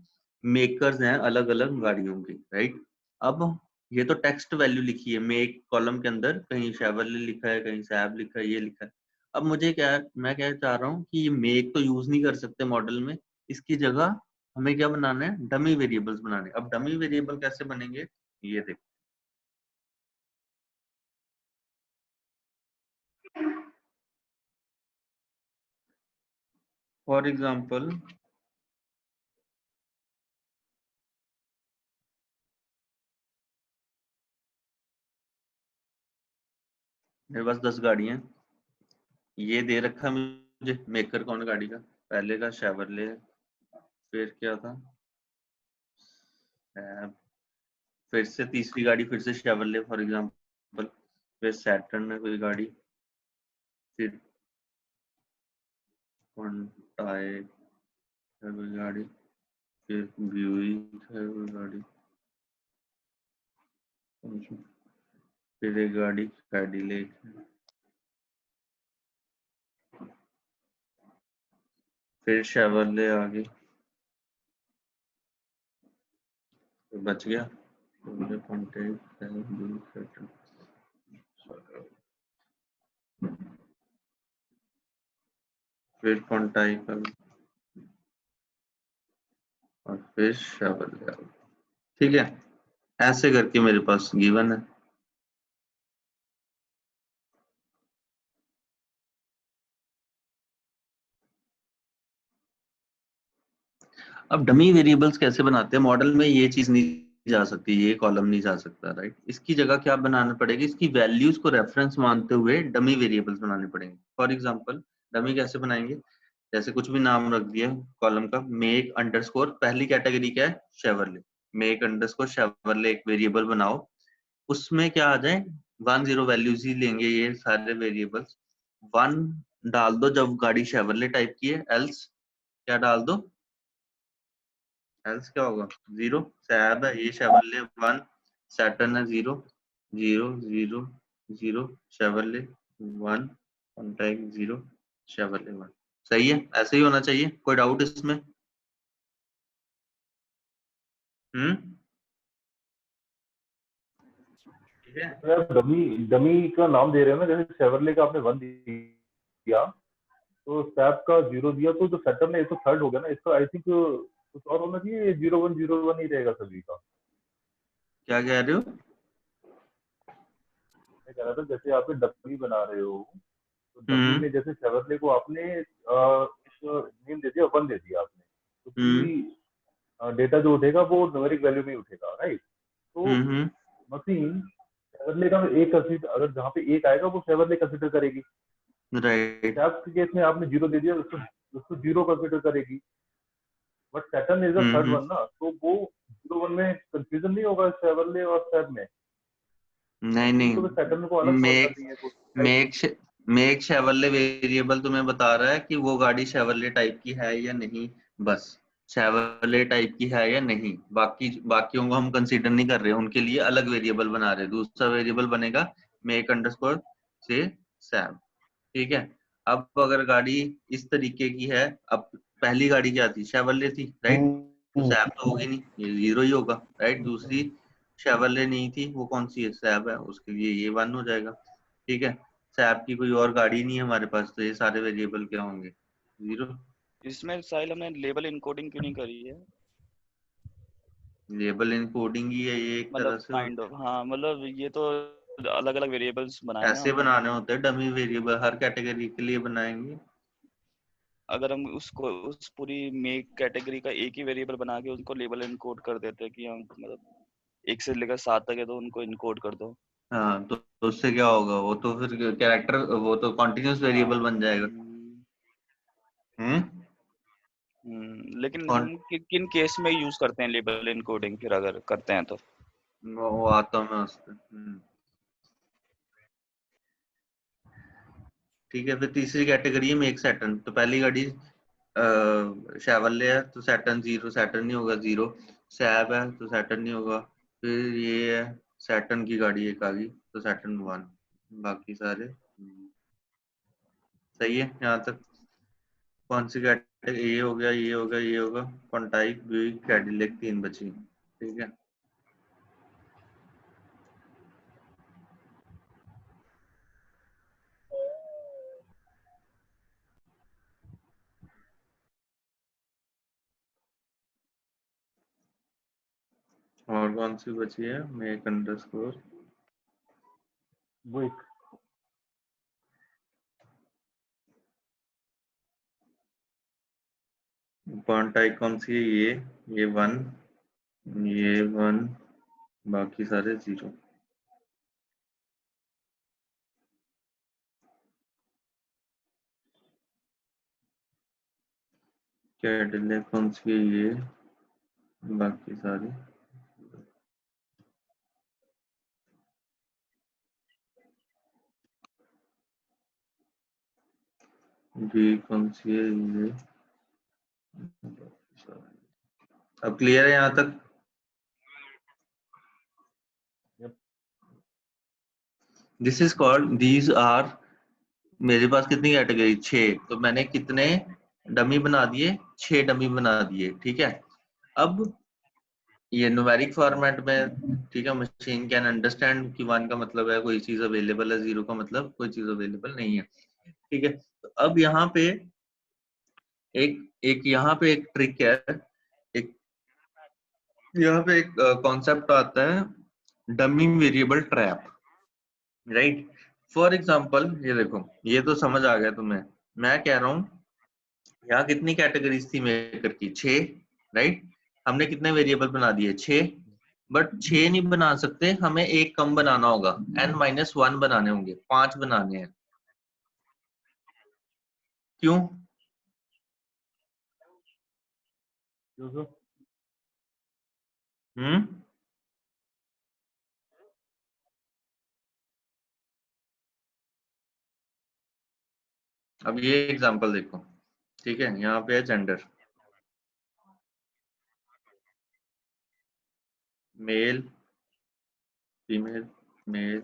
मेकर्स हैं अलग अलग गाड़ियों की राइट। अब ये तो टेक्स्ट वैल्यू लिखी है, मेक कॉलम के अंदर कहीं शेवरले लिखा है, कहीं सैब लिखा है, ये लिखा है। अब मुझे क्या, मैं क्या चाह रहा हूँ कि ये मेक तो यूज नहीं कर सकते मॉडल में, इसकी जगह हमें क्या बनाना है, डमी वेरिएबल्स बनाने। अब डमी वेरिएबल कैसे बनेंगे, ये देखो। फॉर एग्जाम्पल मेरे पास 10 गाड़ियां, ये दे रखा मुझे मेकर कौन गाड़ी का, पहले का शेवरले, फिर क्या था सैब, फिर से तीसरी गाड़ी फिर से शेवरले फॉर एग्जांपल, फिर सैटर्न है कोई गाड़ी, फिर पॉन्टाइक है कोई गाड़ी, फिर ब्यूइक है कोई गाड़ी, फिर एक गाड़ी कैडिलेक है, फिर शेवरले आ गई, तो बच गया पॉन्टाइक, ब्यूइक, सैटर्न, फिर पॉन्टाइक और फिर शेवरले। ठीक है, ऐसे करके मेरे पास गिवन है। अब डमी वेरिएबल्स कैसे बनाते हैं, मॉडल में ये चीज नहीं जा सकती, ये कॉलम नहीं जा सकता राइट, इसकी जगह क्या बनाना पड़ेगी, इसकी वैल्यूज को रेफरेंस मानते हुए डमी वेरिएबल्स बनाने पड़ेंगे। फॉर एग्जांपल डमी कैसे बनाएंगे, जैसे कुछ भी नाम रख दिया कॉलम का, मेक अंडरस्कोर, पहली कैटेगरी क्या है, शेवरले, मेक अंडरस्कोर शेवरले एक वेरिएबल बनाओ, उसमें क्या आ जाए 1-0 वैल्यूज ही लेंगे ये सारे वेरिएबल्स। 1 डाल दो जब गाड़ी शेवरले टाइप की है, एल्स क्या डाल दो, एल्स क्या होगा 0, सैब है ये शेवरले 1, सैटर्न है 0, 0, 0, 0, शेवरले 1, कॉन्टैक्ट 0, शेवरले 1। सही है, ऐसे ही होना चाहिए, कोई डाउट इसमें? ठीक है, तो यार डमी डमी का नाम दे रहे हो ना, जैसे शेवरले का आपने 1 दिया, तो सैप का 0 दिया, तो जो सैटर्न है ये तो थर्ड हो गया ना, इसका आई थिंक कुछ और होना चाहिए, 0101 ही रहेगा सभी का। क्या कह रहे हो? मैं कह रहा था जैसे आप डमी बना रहे हो, तो डमी हम्म में जैसे शेवरले को आपने नेम दे दिया, 1 दे दिया आपने, तो हम्म पूरी डेटा जो उठेगा वो न्यूमेरिक वैल्यू में उठेगा राइट। तो हम्म मशीन शेवरले का एक कंसीडर, अगर जहाँ पे एक आएगा वो शेवरले कंसीडर करेगी, राइट। सैप के केस में आपने 0 दे दिया, उसको 0 कंसीडर करेगी। But Saturn is the third hmm one ना, तो वो 01 में कंफ्यूजन नहीं होगा शेवरले और सैप में, नहीं तो नहीं, सैटर्न को अलग छोड़ कर मेक दिए, तो मेक शेवरले वेरिएबल तुम्हें बता रहा है कि वो गाड़ी शेवरले टाइप की है या नहीं, बस शेवरले टाइप की है या नहीं, बाकियों को हम कंसीडर नहीं कर रहे, उनके लिए अलग वेरिएबल बना रहे। दूसरा वेरिएबल बनेगा मेक अंडरस्कोर से सैब, ठीक है। अब अगर गाड़ी इस तरीके की है, अब पहली गाड़ी क्या थी, शेवरले थी, राइट, तो सैब तो होगी नहीं, ये 0 ही होगा, राइट। दूसरी शेवरले नहीं थी, वो कौन सी है, सैब है, उसके लिए ये 1 हो जाएगा, ठीक है। सैब की कोई और गाड़ी नहीं है हमारे पास, तो ये सारे वेरिएबल क्या होंगे, 0। इसमें साहिल हमने लेबल इनकोडिंग क्यों नहीं करी है? लेबल इनकोडिंग ही है ये एक मतलब तरह से, काइंड ऑफ, हाँ मतलब ये तो अलग अलग वेरिएबल्स बनाए ना ऐसे हमने। बनाने होते हैं डमी वेरिएबल, हर कैटेगरी के लिए बनाएंगे। अगर हम उसको उस पूरी मेक कैटेगरी का एक ही वेरिएबल बना के उनको लेबल इनकोड कर देते हैं कि हम मतलब 1 से लेकर 7 तक है तो उनको इनकोड कर दो। हाँ, तो उससे क्या होगा, वो तो फिर कैरेक्टर, वो तो कॉन्टिन्यूस वेरिएबल हाँ। बन जाएगा। हम्म लेकिन कौन, हम किन केस में यूज करते हैं लेबल इनकोडिंग, फिर अगर करते हैं तो? वो आता हूँ मैं उस पर। ठीक है, फिर तीसरी कैटेगरी है मेक सैटर्न। तो पहली गाड़ी शेवरले है तो सैटर्न 0, सैटर्न नहीं होगा 0। सैब है तो सैटर्न नहीं होगा। फिर ये है सैटर्न की गाड़ी एक आ गई तो सैटर्न 1, बाकी सारे सही है यहाँ तक। कौन सी कैटेगरी, ये हो गया, ये हो गया, ये होगा, कॉन्टाइक, ब्यूइक, कैडिलेक, 3 बची, ठीक है। और कौन सी बची है, मेक अंडरस्कोर वो एक कॉन्टाइक, कौन सी है, ये 1, ये 1, बाकी सारे 0। कैडिलेक कौन सी है, ये, बाकी सारे। बी कौन सी है, ये, अब क्लियर है यहाँ तक। This is called, these are, मेरे पास कितनी कैटेगरी, 6, तो मैंने कितने डमी बना दिए, 6 डमी बना दिए, ठीक है। अब ये न्यूमेरिक फॉर्मेट में, ठीक है, मशीन कैन अंडरस्टैंड कि 1 का मतलब है कोई चीज अवेलेबल है, 0 का मतलब कोई चीज अवेलेबल नहीं है, ठीक है। तो अब यहाँ पे एक एक यहाँ पे एक ट्रिक है, एक यहाँ पे एक कॉन्सेप्ट आता है, dummy variable trap, right. For example ये देखो, ये तो समझ आ गया तुम्हें, मैं कह रहा हूँ यहाँ कितनी कैटेगरीज थी मेकर की, 6, राइट। हमने कितने वेरिएबल बना दिए, 6, बट 6 नहीं बना सकते, हमें एक कम बनाना होगा, n-1 बनाने होंगे, 5 बनाने हैं। क्यों? हम्म अब ये एग्जांपल देखो, ठीक है, यहाँ पे है gender, male, female, male,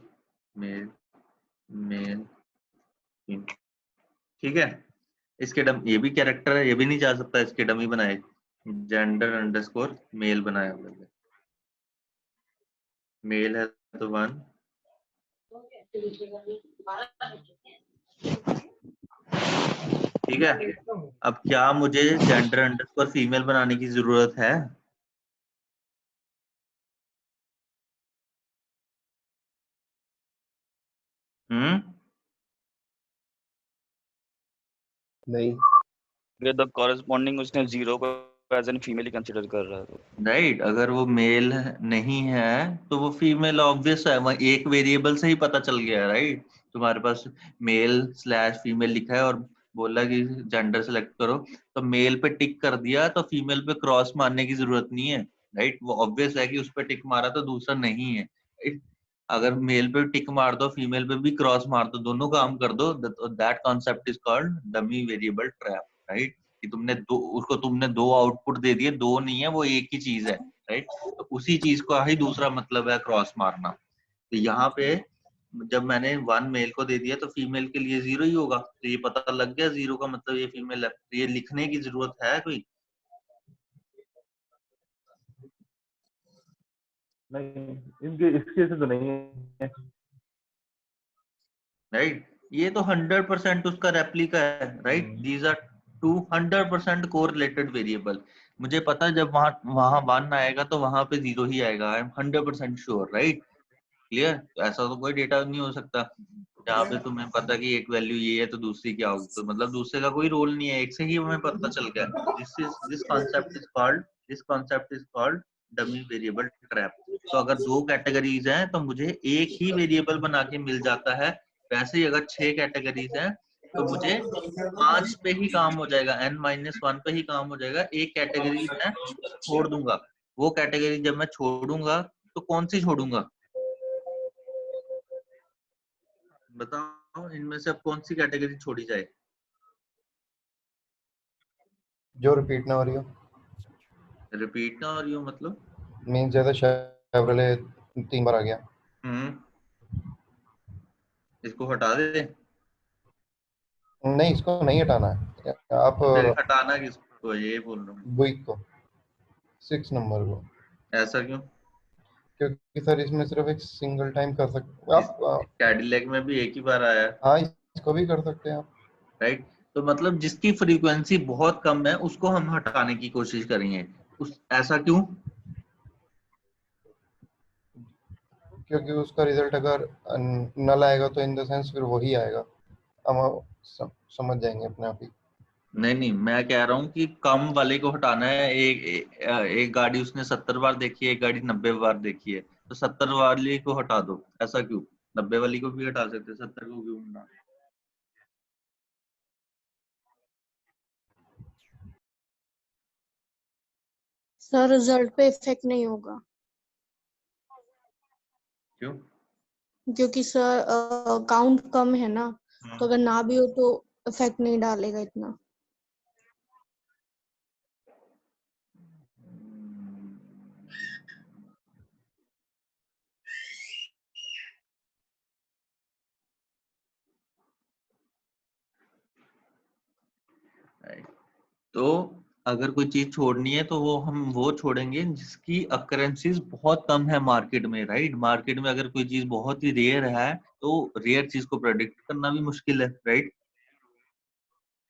male, male, ठीक है। इसके ये भी कैरेक्टर है, ये भी नहीं जा सकता, इसके डमी बनाए, जेंडर अंडरस्कोर मेल बनाया हुआ है, मेल है तो 1, ठीक है। अब क्या मुझे जेंडर अंडरस्कोर फीमेल बनाने की जरूरत है? हम्म नहीं, अगर द कॉरेस्पॉन्डिंग उसने 0 को एज एन फीमेल ही कंसीडर कर रहा है। राइट, अगर वो मेल नहीं है तो वो फीमेल, ऑब्वियस है, वहाँ एक वेरिएबल से ही पता चल गया, राइट। तुम्हारे पास मेल स्लैश फीमेल लिखा है और बोला कि जेंडर सेलेक्ट करो, तो मेल पे टिक कर दिया तो फीमेल पे क्रॉस मारने की जरूरत नहीं है, राइट। वो ऑब्वियस है कि उस पर टिक मारा तो दूसरा नहीं है, राइट। अगर मेल पे टिक मार दो, फीमेल पे भी क्रॉस मार दो, दोनों काम कर दो, that concept is called dummy variable trap, right? कि तुमने दो आउटपुट दे दिए, दो नहीं है, वो एक ही चीज है, राइट? तो उसी चीज का ही दूसरा मतलब है क्रॉस मारना। तो यहाँ पे जब मैंने 1 मेल को दे दिया तो फीमेल के लिए 0 ही होगा, तो ये पता लग गया 0 का मतलब ये फीमेल है। तो ये लिखने की जरूरत है कोई? नहीं, इनके इसके से तो नहीं है। राइट? ये तो 100% उसका रेप्लिका है, right? These are 200% correlated variable. मुझे पता है जब वहां 1 आएगा तो वहां पे 0 ही आएगा, I am 100% sure, right? Clear? तो ऐसा तो कोई डेटा नहीं हो सकता जहाँ पे तुम्हें पता कि एक वैल्यू ये है तो दूसरी क्या होगी, तो मतलब दूसरे का कोई रोल नहीं है, एक से ही हमें पता चल गया। This concept is called dummy variable trap. तो अगर 2 कैटेगरीज हैं तो मुझे एक ही वेरिएबल बना के मिल जाता है। वैसे ही अगर 6 कैटेगरीज हैं तो मुझे 5 पे ही काम हो जाएगा, n-1 पे ही काम हो जाएगा। एक कैटेगरी मैं छोड़ दूंगा। वो कैटेगरी जब मैं छोड़ूंगा तो कौन सी छोड़ूंगा? बताओ, इनमें से अब कौन सी कैटेगरी छोड़ी जाए? जो रिपीट ना हो रही हो, रिपीट ना हो रही हो मतलब? मीन जैसे शेवरले 3 बार आ गया। इसको हटा दे। नहीं, इसको नहीं हटाना है आप। फिर हटाना किसको, ये बोल रहा हूँ। बुक को 6 नंबर को, ऐसा क्यों? क्योंकि सर इसमें सिर्फ एक सिंगल टाइम कर सकते आप। कैडिलैक में भी एक ही बार आया, हाँ, इसको भी कर सकते हैं आप। राइट? तो मतलब जिसकी फ्रीक्वेंसी बहुत कम है उसको हम हटाने की कोशिश करेंगे, ऐसा क्यों? क्योंकि उसका रिजल्ट अगर नल आएगा तो इन द सेंस फिर वही आएगा, हम समझ जाएंगे अपने आप ही। नहीं, मैं कह रहा हूँ कि कम वाले को हटाना है। एक गाड़ी उसने 70 बार देखी है, एक गाड़ी 90 बार देखी है, तो 70 वाली को हटा दो। ऐसा क्यों? 90 वाली को भी हटा सकते, 70 को क्यों हटा? सर रिजल्ट पे इफेक्ट नहीं होगा। क्यों? क्योंकि सर काउंट कम है ना, तो अगर ना भी हो तो इफेक्ट नहीं डालेगा इतना। तो अगर कोई चीज छोड़नी है तो वो छोड़ेंगे जिसकी अकरेंसीज बहुत कम है मार्केट में, राइट? मार्केट में अगर कोई चीज बहुत ही रेयर है तो रेयर चीज को प्रेडिक्ट करना भी मुश्किल है, राइट?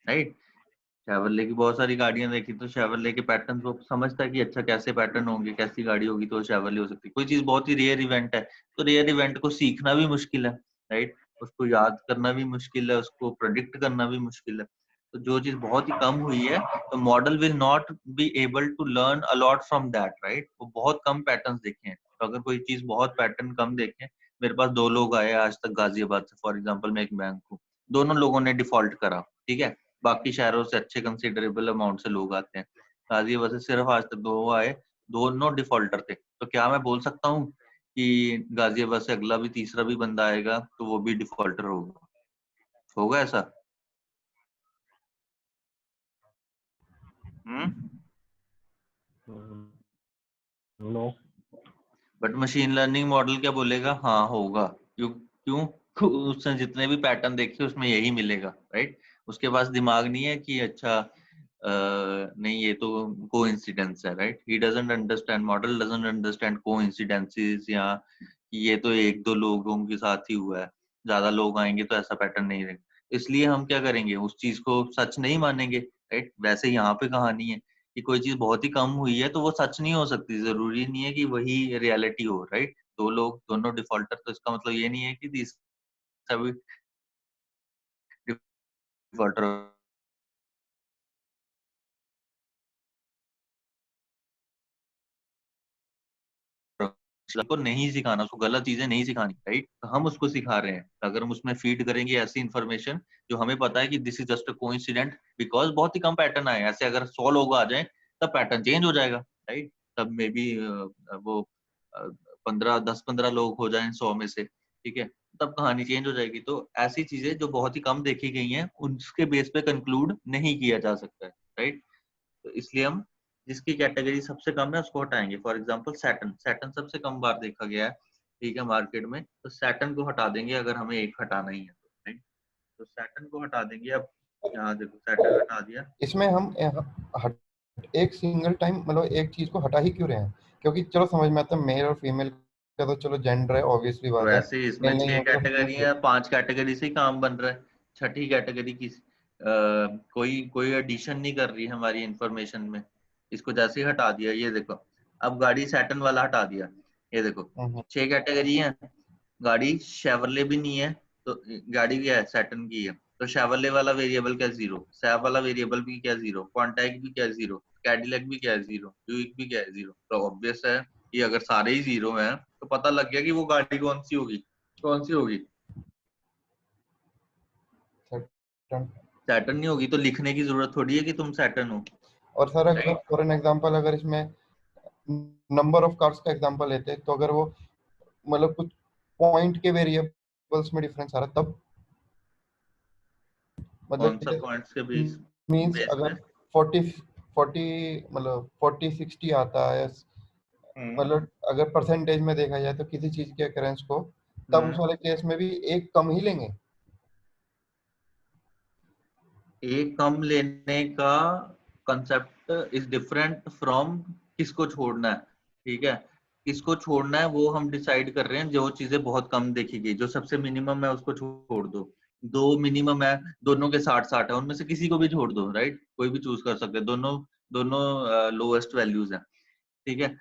राइट? शेवरले की बहुत सारी गाड़ियां देखी तो शेवरले के पैटर्न वो समझता है कि अच्छा कैसे पैटर्न होंगे, कैसी गाड़ी होगी तो शेवरले हो सकती है। कोई चीज बहुत ही रेयर इवेंट है तो रेयर इवेंट को सीखना भी मुश्किल है, राइट? उसको याद करना भी मुश्किल है, उसको प्रेडिक्ट करना भी मुश्किल है। तो जो चीज बहुत ही कम हुई है तो model will not be able to learn a lot from that, right? वो बहुत कम पैटर्न्स देखे हैं। तो अगर कोई चीज बहुत पैटर्न कम देखे, मेरे पास 2 लोग आए आज तक गाजियाबाद से, फॉर एग्जाम्पल मैं एक बैंक हूँ, दोनों लोगों ने डिफॉल्ट करा, ठीक है? बाकी शहरों से अच्छे कंसिडरेबल अमाउंट से लोग आते हैं, गाजियाबाद से सिर्फ आज तक 2 आए, दोनों डिफॉल्टर थे। तो क्या मैं बोल सकता हूँ कि गाजियाबाद से अगला भी तीसरा भी बंदा आएगा तो वो भी डिफॉल्टर होगा ऐसा? No. But machine learning model क्या बोलेगा? हाँ होगा। क्यों? उसने जितने भी पैटर्न देखे उसमें यही मिलेगा, राइट? उसके पास दिमाग नहीं है कि अच्छा नहीं ये तो कोइंसिडेंस है, right? He doesn't understand, model doesn't understand coincidences, या ये तो 1-2 लोगों के साथ ही हुआ है, ज्यादा लोग आएंगे तो ऐसा पैटर्न नहीं रहेगा। इसलिए हम क्या करेंगे, उस चीज को सच नहीं मानेंगे, राइट? वैसे यहाँ पे कहानी है कि कोई चीज बहुत ही कम हुई है तो वो सच नहीं हो सकती, जरूरी नहीं है कि वही रियलिटी हो, राइट? 2 लोग दोनों डिफॉल्टर, तो इसका मतलब ये नहीं है कि सभी डिफॉल्टर को नहीं सिखाना, उसको गलत चीजें नहीं सिखानी, राइट? तो हम उसको सिखा रहे हैं। अगर हम उसमें फीड करेंगे ऐसी इन्फॉर्मेशन जो हमें पता है कि this is just a coincident because बहुत ही कम पैटर्न आए, ऐसे अगर 100 लोग आ जाएं तब पैटर्न चेंज हो जाएगा, राइट? तब मे बी वो 10-15 लोग हो जाएं 100 में से, ठीक है, तब कहानी चेंज हो जाएगी। तो ऐसी चीजें जो बहुत ही कम देखी गई हैं उसके बेस पे कंक्लूड नहीं किया जा सकता है, राइट। तो इसलिए हम जिसकी कैटेगरी सबसे कम है उसको हटाएंगे। फॉर एग्जांपल सैटर्न सबसे कम बार देखा गया है, ठीक है, मार्केट में, तो सैटर्न को हटा देंगे अगर हमें एक हटाना ही है तो, राइट। तो सैटर्न को हटा देंगे। अब यहाँ देखो सैटर्न हटा दिया। इसमें हम एक सिंगल टाइम मतलब एक चीज को हटा ही क्यों रहे हैं? क्योंकि चलो समझ में आता है मेल और फीमेल का तो चलो जेंडर है, ऑब्वियसली तो बात है, ऐसे इसमें मेल नहीं 6 होगा तो कैटेगरी फीमेल। है, 5 कैटेगरी से ही काम बन रहा है। छठी कैटेगरी की कोई एडिशन नहीं कर रही है हमारी इंफॉर्मेशन में। इसको जैसे ही हटा दिया, ये देखो अब गाड़ी सैटर्न वाला हटा दिया, ये देखो 6 कैटेगरी है, गाड़ी शेवरले भी नहीं है, तो गाड़ी क्या है, सैटर्न की है, तो शेवरले वाला वेरिएबल क्या, 0, सैब वाला वेरिएबल भी क्या, 0, कॉन्टैक्ट भी क्या, 0, कैडिलैक भी क्या है, 0, ब्यूइक भी क्या है, 0। तो ऑब्वियस है कि अगर सारे ही 0 हैं तो पता लग गया कि वो गाड़ी कौन सी होगी, कौन सी होगी, सैटर्न नहीं होगी। तो लिखने की जरूरत थोड़ी है कि तुम सैटर्न हो, और सर अगर राइट। फॉर एन एग्जांपल अगर इसमें नंबर ऑफ कार्स का एग्जांपल लेते हैं तो अगर वो मतलब कुछ पॉइंट के वेरिएबल्स में डिफरेंस आ रहा है, तब कौन सा मतलब पॉइंट्स के बेस मींस बेस पे? अगर 40 मतलब 40-60 आता है, मतलब अगर परसेंटेज में देखा जाए तो किसी चीज के अकरेंस को, तब उस वाले केस में भी एक कम ही लेंगे। एक कम लेने का कंसेप्ट इज डिफरेंट फ्रॉम किसको छोड़ना है, ठीक है। किसको छोड़ना है वो हम डिसाइड कर रहे हैं। जो चीजें बहुत कम देखी गई, जो सबसे मिनिमम है उसको छोड़ दो। दो मिनिमम है, दोनों के 60-60 है, उनमें से किसी को भी छोड़ दो, राइट। कोई भी चूज कर सकते हैं, दोनों दोनों लोएस्ट वैल्यूज हैं, ठीक है।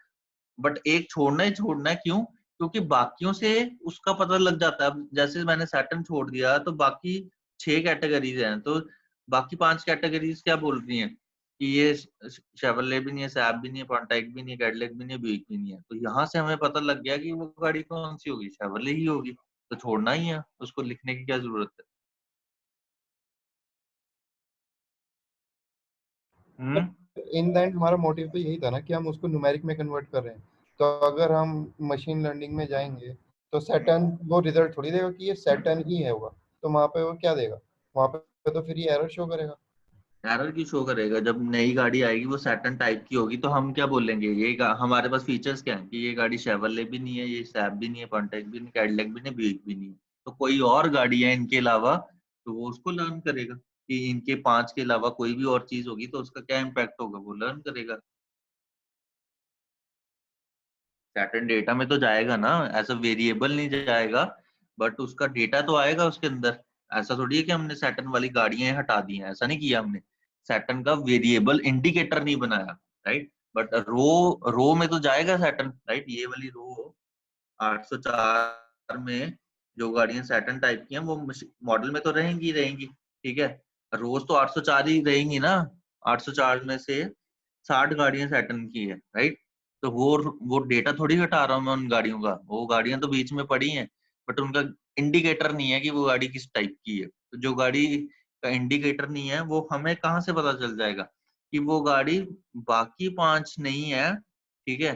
बट एक छोड़ना ही छोड़ना है, क्यों? क्योंकि बाकियों से उसका पता लग जाता है। अब जैसे मैंने सैटर्न छोड़ दिया तो बाकी 6 कैटेगरीज हैं, तो बाकी 5 कैटेगरीज क्या बोल रही हैं कि ये शेवरले भी नहीं है, सैब भी नहीं है, पॉन्टाइक भी नहीं है, कैडिलैक भी नहीं है, ब्यूइक भी नहीं है। तो यहाँ से हमें पता लग गया कि वो गाड़ी कौन सी होगी, शेवरले ही होगी। तो छोड़ना ही है, उसको लिखने की क्या जरूरत है। इन द एंड हमारा मोटिव तो यही था ना कि हम उसको न्यूमेरिक में कन्वर्ट कर रहे हैं। तो अगर हम मशीन लर्निंग में जाएंगे तो सैटर्न वो रिजल्ट थोड़ी देगा कि ये सैटर्न ही है होगा, तो वहां पे वो क्या देगा, वहां पे तो फिर ये एरर शो करेगा। एरर की शो करेगा। जब नई गाड़ी आएगी वो सैटर्न टाइप की होगी तो हम क्या बोलेंगे, हमारे पास फीचर्स क्या है कि ये गाड़ी शेवरले भी नहीं है, ये सैब भी नहीं है, पॉन्टाइक भी नहीं, कैडिलैक भी नहीं, ब्यूइक भी नहीं है। तो कोई और गाड़ी है इनके अलावा, तो वो उसको लर्न करेगा कि इनके 5 के अलावा कोई भी और चीज होगी तो उसका क्या इम्पैक्ट होगा, वो लर्न करेगा। सैटर्न डेटा में तो जाएगा ना, ऐसा वेरिएबल नहीं जाएगा, बट उसका डेटा तो आएगा उसके अंदर। ऐसा थोड़ी है कि हमने सैटर्न वाली गाड़ियां हटा दी हैं, ऐसा नहीं किया हमने। सैटर्न का वेरिएबल इंडिकेटर नहीं बनाया, राइट। बट रो में तो जाएगा सैटर्न, राइट। ये वाली रो 804 में जो गाड़ियां सैटर्न टाइप की हैं वो मॉडल में तो रहेंगी ही रहेंगी, ठीक है। रोज तो 804 ही रहेंगी ना। 804 में से 60 गाड़ियां सैटर्न की है, राइट। तो वो डेटा थोड़ी हटा रहा हूँ मैं उन गाड़ियों का, वो गाड़ियां तो बीच में पड़ी हैं, बट उनका इंडिकेटर नहीं है कि वो गाड़ी किस टाइप की है। तो जो गाड़ी का इंडिकेटर नहीं है वो हमें कहाँ से पता चल जाएगा कि वो गाड़ी बाकी 5 नहीं है, ठीक है।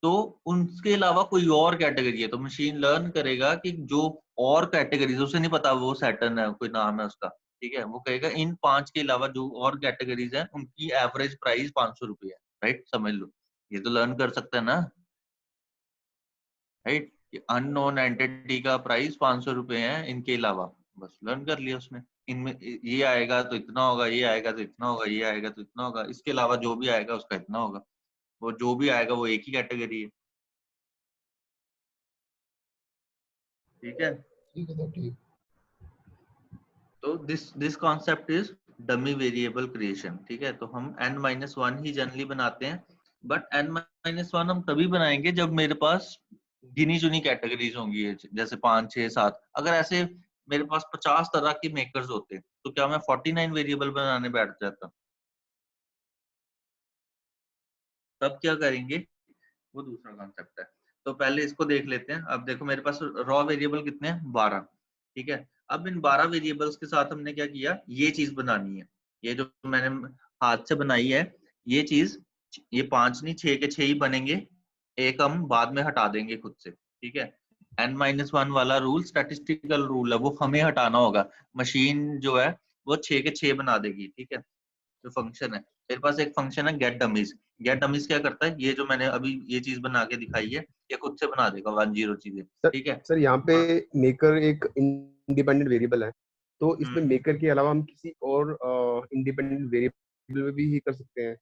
तो उनके अलावा कोई और कैटेगरी है, तो मशीन लर्न करेगा कि जो और कैटेगरीज, उसे नहीं पता वो सैटर्न है, कोई नाम है उसका, ठीक है। वो कहेगा इन 5 के अलावा जो और कैटेगरीज हैं उनकी एवरेज प्राइस 500 रुपये है, राइट। समझ लो, ये तो लर्न कर सकता है ना, राइट। अननोन एंटिटी का प्राइस 500 रुपये है इनके अलावा, बस लर्न कर लिया उसने। इनमें ये आएगा तो इतना होगा, ये आएगा तो इतना होगा, ये आएगा तो इतना होगा, इसके अलावा जो भी आएगा उसका इतना होगा। वो जो भी आएगा वो एक ही कैटेगरी है, ठीक है। ठीक है सर, ठीक। तो this concept is dummy variable creation, ठीक है। तो हम n-1 ही जनरली बनाते हैं, बट n-1 हम तभी बनाएंगे जब मेरे पास गिनी चुनी कैटेगरीज होंगी, जैसे 5, 6, 7। अगर ऐसे मेरे पास 50 तरह के मेकर्स होते तो क्या मैं 49 वेरिएबल बनाने बैठ जाता? तब क्या करेंगे, वो दूसरा कॉन्सेप्ट है। तो पहले इसको देख लेते हैं। अब देखो मेरे पास रॉ वेरिएबल कितने हैं, 12, ठीक है। अब इन 12 वेरिएबल्स के साथ हमने क्या किया, ये चीज बनानी है। ये जो मैंने हाथ से बनाई है ये चीज, ये 5 नहीं 6 के 6 ही बनेंगे, एक हम बाद में हटा देंगे खुद से, ठीक है। n-1 वाला रूल स्टैटिस्टिकल रूल है, वो हमें हटाना होगा। मशीन जो है वो 6 के 6 बना देगी, ठीक है। जो फंक्शन है मेरे पास, एक फंक्शन है गेट डमीज। गेट डमीज क्या करता है, ये जो मैंने अभी ये चीज बना के दिखाई है, ये खुद से बना देगा 1-0 चीजें, ठीक है। सर यहाँ पे और मेकर एक इंडिपेंडेंट वेरिएबल है, तो इसमें हम्म, मेकर के अलावा हम किसी और इंडिपेंडेंट वेरिएबल में भी कर सकते हैं,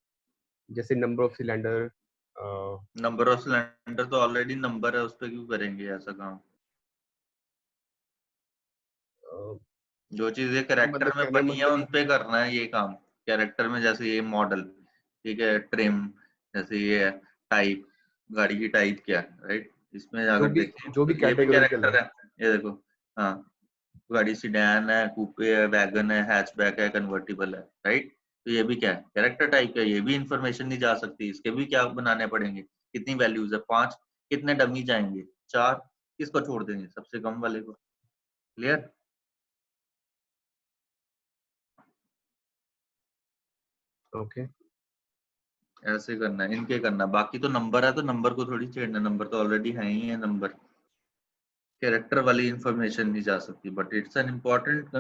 जैसे number of cylinder. Number of cylinder तो ऑलरेडी नंबर है, उस पर क्यों करेंगे ऐसा काम। जो चीजें कैरेक्टर मतलब में कहने का बनी है मतलब उन पे करना है ये काम। कैरेक्टर में जैसे ये मॉडल, ठीक है, ट्रिम, जैसे ये है टाइप, गाड़ी की टाइप क्या है, राइट। इसमें अगर देखें जो भी तो ये भी कैटेगोरिकल कैरेक्टर है। है, ये देखो। हाँ, गाड़ी सीडैन है, कूपे है, वैगन है, हैचबैक है, कन्वर्टिबल है, राइट। तो ये भी क्या है, कैरेक्टर टाइप का। ये भी इंफॉर्मेशन नहीं जा सकती, इसके भी क्या बनाने पड़ेंगे, कितनी वैल्यूज है, 5, कितने डमी जाएंगे, 4, किसको छोड़ देंगे, सबसे कम वाले को। क्लियर। ओके। ऐसे करना है, इनके करना। बाकी तो नंबर है, तो नंबर को थोड़ी छेड़ना, नंबर तो ऑलरेडी है ही है। नंबर कैरेक्टर वाली इंफॉर्मेशन नहीं जा सकती, but it's an important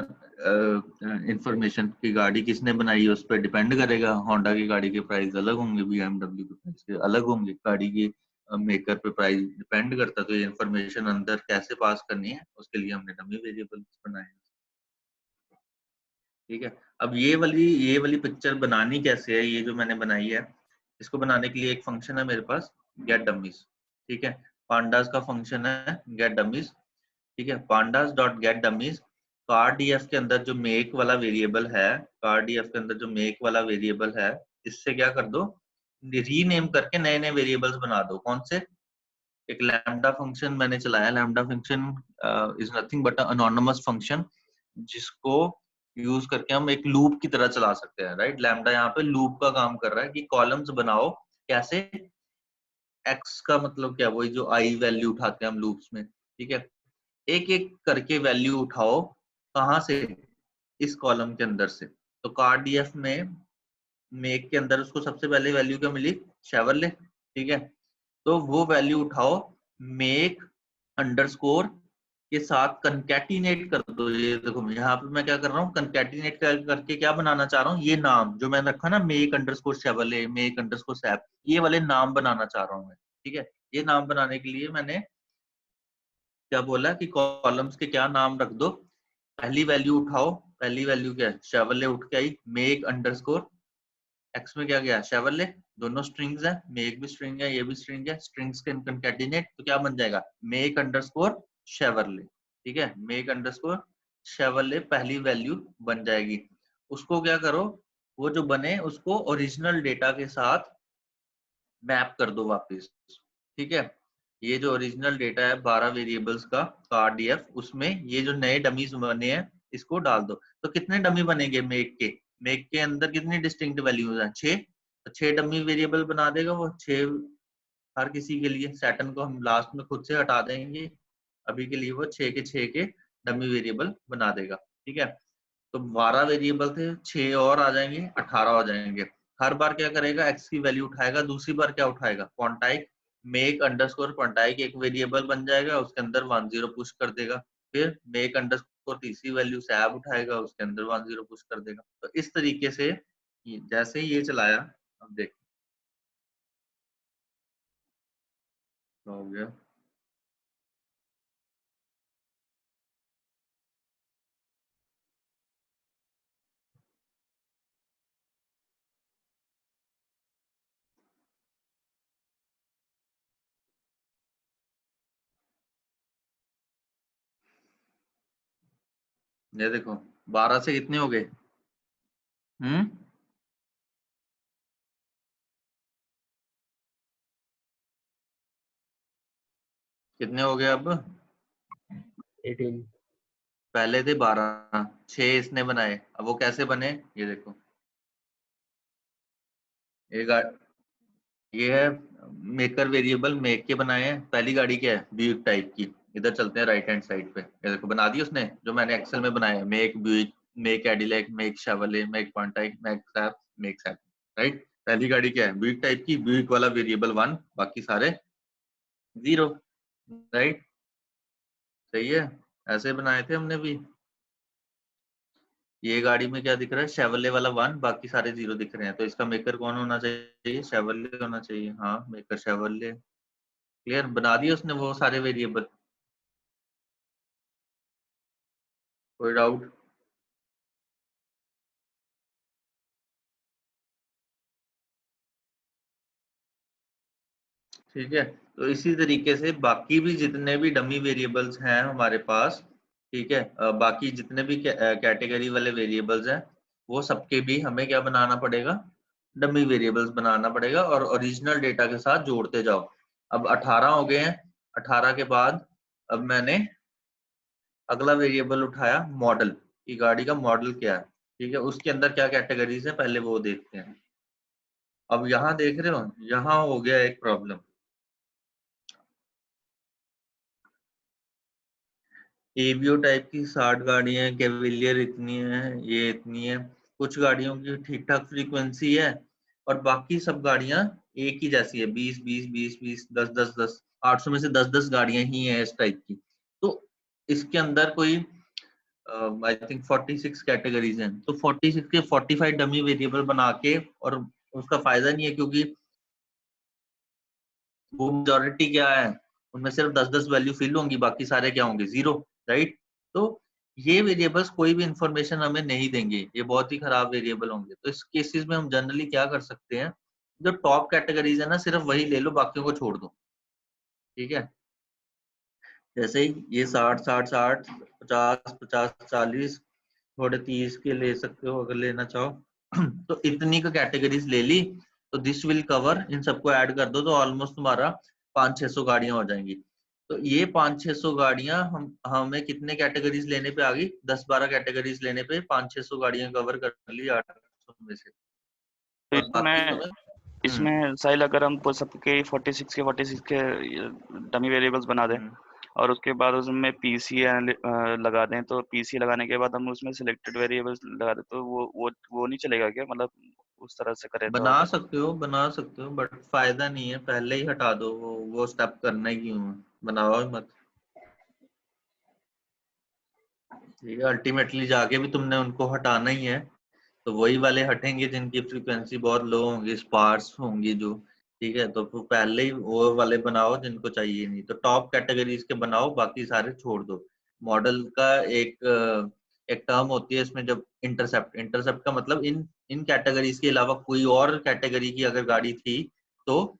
information की गाड़ी किसने बनाई है उस पर डिपेंड करेगा। होंडा की गाड़ी के प्राइस अलग होंगे, BMW के प्राइस अलग होंगे, गाड़ी के मेकर पे प्राइस डिपेंड करता है। तो ये इंफॉर्मेशन अंदर कैसे पास करनी है, उसके लिए हमने डमी वेरिएबल बनाए हैं, ठीक है। अब ये वाली पिक्चर बनानी कैसे है, ये जो मैंने बनाई है, इसको बनाने के लिए एक फंक्शन है मेरे पास, गेट डमीज, ठीक है। पांडास का फंक्शन है गेट डमीज, ठीक है। Pandas dot gate dummies, car DF के अंदर जो मेक वाला वेरिएबल है, कार डीएफ के अंदर जो मेक वाला वेरिएबल है, इससे क्या कर दो, रीनेम करके नए नए वेरिएबल्स बना दो। कौन से, एक लैम्डा फंक्शन मैंने चलाया। Lambda function is nothing but anonymous function, जिसको यूज करके हम एक लूप की तरह चला सकते हैं, राइट। लैम्डा यहाँ पे लूप का काम कर रहा है कि कॉलम्स बनाओ। कैसे, एक्स का मतलब क्या, वही जो आई वैल्यू उठाते हैं हम लूप्स में, ठीक है। एक एक करके वैल्यू उठाओ, कहाँ से, इस कॉलम के अंदर से। तो कार डीएफ में मेक के अंदर उसको सबसे पहले वैल्यू क्या मिली, शेवरले, ठीक है। तो वो वैल्यू उठाओ, मेक अंडरस्कोर के साथ कंकैटिनेट कर दो। ये देखो यहाँ पे मैं क्या कर रहा हूँ, कंकैटिनेट करके क्या बनाना चाह रहा हूँ, ये नाम जो मैंने रखा ना, make underscore Chevrolet, make underscore SAP, ये वाले नाम बनाना चाह रहा हूँ मैं, ठीक है। ये नाम बनाने के लिए मैंने क्या बोला कि कॉलम्स के क्या नाम रख दो, पहली वैल्यू उठाओ। पहली वैल्यू क्या है, शेवरले उठ के आई, मेक अंडरस्कोर, एक्स में क्या गया, शेवरले, दोनों स्ट्रिंग्स है, मेक भी स्ट्रिंग है, ये भी स्ट्रिंग है, स्ट्रिंग्स के कंकैटिनेट, तो क्या बन जाएगा, मेक अंडरस्कोर शेवरले, ठीक है। मेक अंडरस्कोर शेवरले पहली वैल्यू बन जाएगी। उसको क्या करो, वो जो बने उसको ओरिजिनल डेटा के साथ मैप कर दो वापस, ठीक है। ये जो ओरिजिनल डेटा है 12 वेरिएबल्स का RDF, उसमें ये जो नए डमीज बने हैं इसको डाल दो। तो कितने डमी बनेंगे मेक के अंदर कितनी डिस्टिंक्ट वैल्यूज हैं, 6। तो 6 डमी वेरिएबल बना देगा वो, 6 हर किसी के लिए। सैटर्न को हम लास्ट में खुद से हटा देंगे, अभी के लिए वो 6 के 6 के डमी वेरिएबल बना देगा, ठीक है। तो 12 वेरिएबल थे, 6 और आ जाएंगे, 18 हो जाएंगे। हर बार क्या करेगा, एक्स की वैल्यू उठाएगा, दूसरी बार क्या उठाएगा, क्वांटाइक मेक अंडरस्कोर क्वांटाइक एक वेरिएबल बन जाएगा, उसके अंदर 10 पुश कर देगा। फिर मेक अंडरस्कोर तीसरी वैल्यू सैब उठाएगा, उसके अंदर 10 पुश कर देगा। तो इस तरीके से जैसे ही ये चलाया, अब देख हो गया। ये देखो 12 से कितने हो गए, हम्म, कितने हो गए अब, 18। पहले थे 12, 6 इसने बनाए। अब वो कैसे बने, ये देखो। ये ये है मेकर वेरिएबल मेक के बनाए हैं। पहली गाड़ी क्या है, ब्यूइक टाइप की। इधर चलते हैं राइट हैंड साइड पे, ये देखो बना दी उसने, जो मैंने एक्सेल में बनाया है, make Buick, make Cadillac, make Chevrolet, make Pontiac, make Saab, right. पहली गाड़ी क्या है, ब्यूइक टाइप की, ब्यूइक वाला वेरिएबल 1, बाकी सारे 0, राइट? सही है, ऐसे बनाए थे हमने भी। ये गाड़ी में क्या दिख रहा है, शेवरले वाला 1, बाकी सारे 0 दिख रहे हैं, तो इसका मेकर कौन होना चाहिए, शेवरले होना चाहिए। हाँ, मेकर शेवरले। क्लियर, बना दिए उसने वो सारे वेरिएबल, कोई डाउट? ठीक है, तो इसी तरीके से बाकी भी जितने भी डमी वेरिएबल्स हैं हमारे पास, ठीक है, बाकी जितने भी कैटेगरी वाले वेरिएबल्स हैं, वो सबके भी हमें क्या बनाना पड़ेगा, डमी वेरिएबल्स बनाना पड़ेगा, और ओरिजिनल डेटा के साथ जोड़ते जाओ। अब 18 हो गए हैं। 18 के बाद अब मैंने अगला वेरिएबल उठाया मॉडल, की गाड़ी का मॉडल क्या है, ठीक है, उसके अंदर क्या कैटेगरीज है पहले वो देखते हैं। अब यहाँ देख रहे हो, यहाँ हो गया एक प्रॉब्लम। एवियो टाइप की 60 गाड़ियां हैं, कैविलियर इतनी है, ये इतनी है, कुछ गाड़ियों की ठीक ठाक फ्रीक्वेंसी है, और बाकी सब गाड़ियां एक ही जैसी है, 20 20 20 20 10 10 10, 800 में से 10 10 गाड़ियां ही हैं इस टाइप की। तो इसके अंदर कोई आई थिंक 46 कैटेगरीज हैं, तो 46 के 45 डमी वेरिएबल बना के, और उसका फायदा नहीं है, क्योंकि वो मेजोरिटी क्या है, उनमें सिर्फ 10 10 वैल्यू फिल होंगी, बाकी सारे क्या होंगे, 0, राइट? तो ये वेरिएबल्स कोई भी इंफॉर्मेशन हमें नहीं देंगे, ये बहुत ही खराब वेरिएबल होंगे। तो इस केसेस में हम जनरली क्या कर सकते हैं, जो टॉप कैटेगरीज है ना, सिर्फ वही ले लो, बाकियों को छोड़ दो। ठीक है, जैसे ये 60 60 60 50 50 40, थोड़े 30 के ले सकते हो अगर लेना चाहो। तो इतनी का कैटेगरीज ले ली, तो दिस विल कवर, इन सबको ऐड कर दो तो ऑलमोस्ट तुम्हारा 500-600 गाड़ियां हो जाएंगी। तो ये 500-600 गाड़ियां हमें कितने कैटेगरीज लेने पे आ गई, 10-12 कैटेगरीज लेने पे 500-600 गाड़ियां कवर कर ली 800 में से। तो और बाकी तुम्हें इसमें साहिल अगर हम सबके 46 के डमी वेरिएबल्स बना दें, और उसके बाद उसमें पीसी लगा दें, तो पीसी लगाने के बाद हम उसमें सिलेक्टेड वेरिएबल्स लगा दें, तो वो नहीं चलेगा क्या, मतलब उस तरह से करें तो बना अगर? सकते हो, बट फायदा नहीं है, पहले ही हटा दो, वो स्टेप करना ही क्यों है, बनाओ ही मत। ठीक है, अल्टीमेटली जाके भी तुमने उनको हटाना ही है, तो वही वाले हटेंगे जिनकी फ्रीक्वेंसी बहुत लो होंगी, स्पार्स होंगी जो। ठीक है, तो फिर पहले ही वो वाले बनाओ जिनको चाहिए नहीं, तो टॉप कैटेगरीज के बनाओ, बाकी सारे छोड़ दो। मॉडल का एक टर्म होती है इसमें, जब इंटरसेप्ट का मतलब इन कैटेगरीज के अलावा कोई और कैटेगरी की अगर गाड़ी थी, तो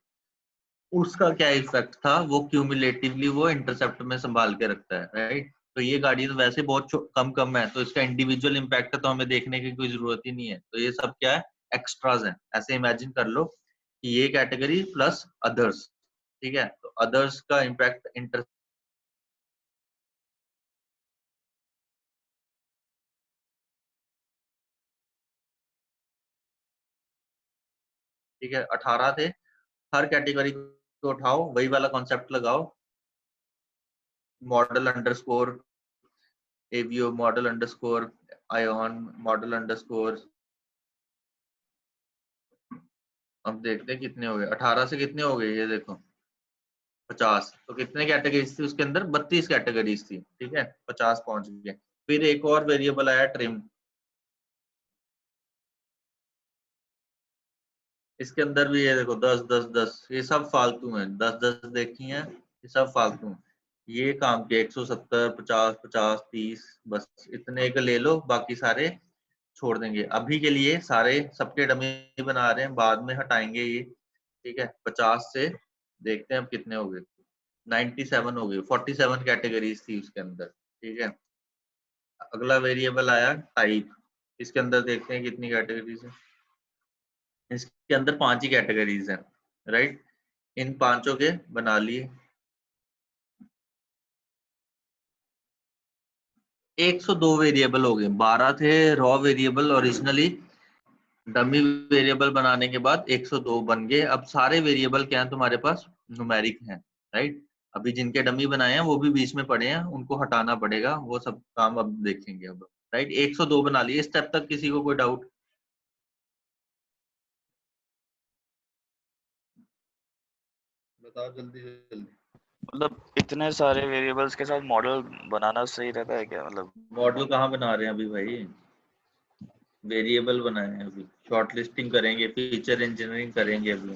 उसका क्या इफेक्ट था, वो क्यूमुलेटिवली वो इंटरसेप्ट में संभाल के रखता है, राइट? तो ये गाड़ी तो वैसे बहुत कम है, तो इसका इंडिविजुअल इम्पैक्ट तो हमें देखने की कोई जरूरत ही नहीं है, तो ये सब क्या है, एक्स्ट्राज है। ऐसे इमेजिन कर लो कि ये कैटेगरी प्लस अदर्स, ठीक है, तो अदर्स का इम्पैक्ट इंटर, ठीक है, 18 थे, हर कैटेगरी को उठाओ, वही वाला कॉन्सेप्ट लगाओ, model underscore Avio, model underscore ion, model underscore, अब देखते हैं कितने हो गए, 18 से कितने हो गए, ये देखो 50, तो कितने कैटेगरीज थी उसके अंदर, 32 कैटेगरीज थी, ठीक है, 50 पहुंच गए। फिर एक और वेरिएबल आया ट्रिम, इसके अंदर भी ये देखो 10 10 10, ये सब फालतू है, 10 10 देखी हैं, ये सब फालतू हैं। ये काम के 170 50 50 30, बस इतने का ले लो, बाकी सारे छोड़ देंगे। अभी के लिए सारे सबके डमी बना रहे हैं, बाद में हटाएंगे ये। ठीक है, 50 से देखते हैं अब कितने हो गए, 97 हो गई, 47 कैटेगरीज थी उसके अंदर। ठीक है, अगला वेरिएबल आया टाइप, इसके अंदर देखते हैं कितनी कैटेगरीज है। इसके अंदर 5 ही कैटेगरीज हैं, राइट? इन पांचों के बना लिए, 102 वेरिएबल हो गए, 12 थे raw variable originally, dummy variable बनाने के बाद 102 बन गए। अब सारे वेरिएबल क्या है तुम्हारे पास, न्यूमेरिक हैं, राइट? अभी जिनके डमी बनाए हैं वो भी बीच में पड़े हैं, उनको हटाना पड़ेगा, वो सब काम अब देखेंगे अब, राइट? 102 बना लिए, इस स्टेप तक किसी को कोई डाउट? बताओ जल्दी जल्दी। मतलब इतने सारे वेरिएबल्स के साथ मॉडल बनाना सही रहता है क्या? मतलब मॉडल कहाँ बना रहे हैं अभी भाई, वेरिएबल बनाए हैं अभी, शॉर्ट लिस्टिंग करेंगे, फीचर इंजीनियरिंग करेंगे अभी।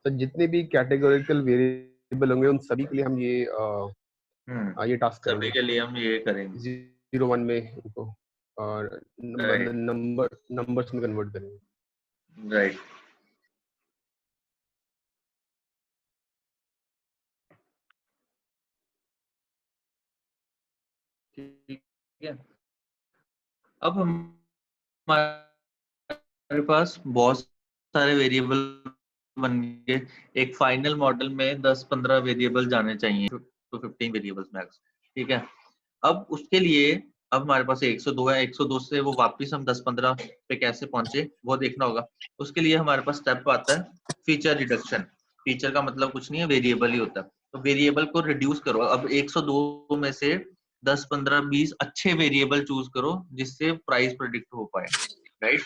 तो जितने भी कैटेगोरिकल वेरिएबल होंगे उन सभी के लिए हम ये टास्क सभी करेंगे के लिए हम ये करेंगे 0 1 में उनको, और नंबर्स में कन्वर्ट करेंगे। राइट। ठीक है, अब हमारे पास बहुत सारे वेरिएबल बन गए। एक फाइनल मॉडल में 10-15 वेरिएबल जाने चाहिए, तो 15 वेरिएबल्स मैक्स। ठीक है, अब उसके लिए अब हमारे पास 102 है, 102 से वो वापस हम 10-15 पे कैसे पहुंचे वो देखना होगा। उसके लिए हमारे पास स्टेप आता है फीचर रिडक्शन। फीचर का मतलब कुछ नहीं है, वेरिएबल ही होता है। तो वेरिएबल को रिड्यूस करो। अब 102 में से 10-15-20 अच्छे वेरिएबल चूज करो जिससे प्राइस प्रेडिक्ट हो पाए। राइट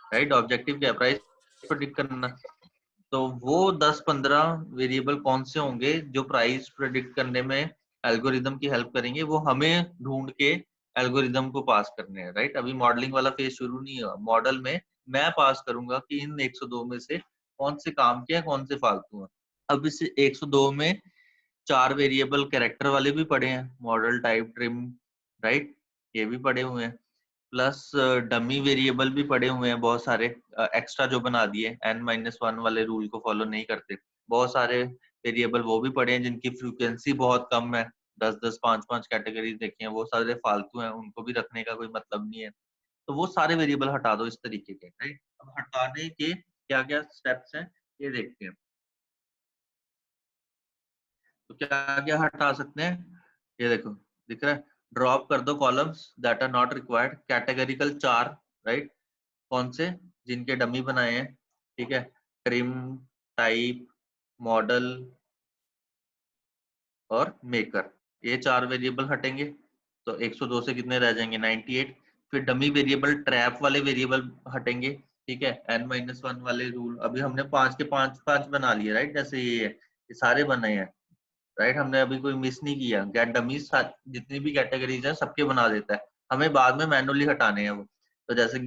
राइट, ऑब्जेक्टिव क्या है, प्राइस प्रेडिक्ट करना। तो वो 10-15 वेरिएबल कौन से होंगे जो प्राइस प्रेडिक्ट करने में एल्गोरिदम की हेल्प करेंगे, वो हमें ढूंढ के एल्गोरिदम को पास करने हैं। राइट, अभी मॉडलिंग वाला फेज शुरू नहीं हुआ। मॉडल में मैं पास करूंगा कि इन 102 में से कौन से काम के हैं, कौन से फालतू हैं। अब इस 102 में 4 वेरिएबल कैरेक्टर वाले भी पड़े हैं, मॉडल टाइप ट्रिम, राइट, ये भी पड़े हुए हैं। प्लस डमी वेरिएबल भी पड़े हुए हैं बहुत सारे, एक्स्ट्रा जो बना दिए, n-1 वाले रूल को फॉलो नहीं करते। बहुत सारे वेरिएबल वो भी पड़े हैं जिनकी फ्रीक्वेंसी बहुत कम है, 10-10 5-5 कैटेगरीज देखी हैं, वो सारे फालतू हैं, उनको भी रखने का कोई मतलब नहीं है। तो वो सारे वेरिएबल हटा दो इस तरीके के। राइट, अब हटाने के क्या क्या स्टेप्स हैं ये देखते हैं। तो क्या क्या हटा सकते हैं, ये देखो दिख रहा है, ड्रॉप कर दो columns that are not required, categorical 4, right, कौन से, जिनके डमी बनाए हैं। ठीक है, ट्रिम, टाइप, मॉडल और मेकर, ये 4 वेरिएबल हटेंगे। तो 102 से कितने रह जाएंगे, 98। फिर डमी वेरिएबल ट्रैप वाले वेरिएबल हटेंगे। ठीक है, n-1 वाले रूल अभी हमने 5 के 5 बना लिए। राइट, जैसे ये है, ये सारे बने हैं। राइट, हमने अभी कोई मिस नहीं किया। गेट डमीज जितनी भी कैटेगरीज है सबके बना देता है, हमें बाद में मैनुअली हटाने हैं वो। तो जैसे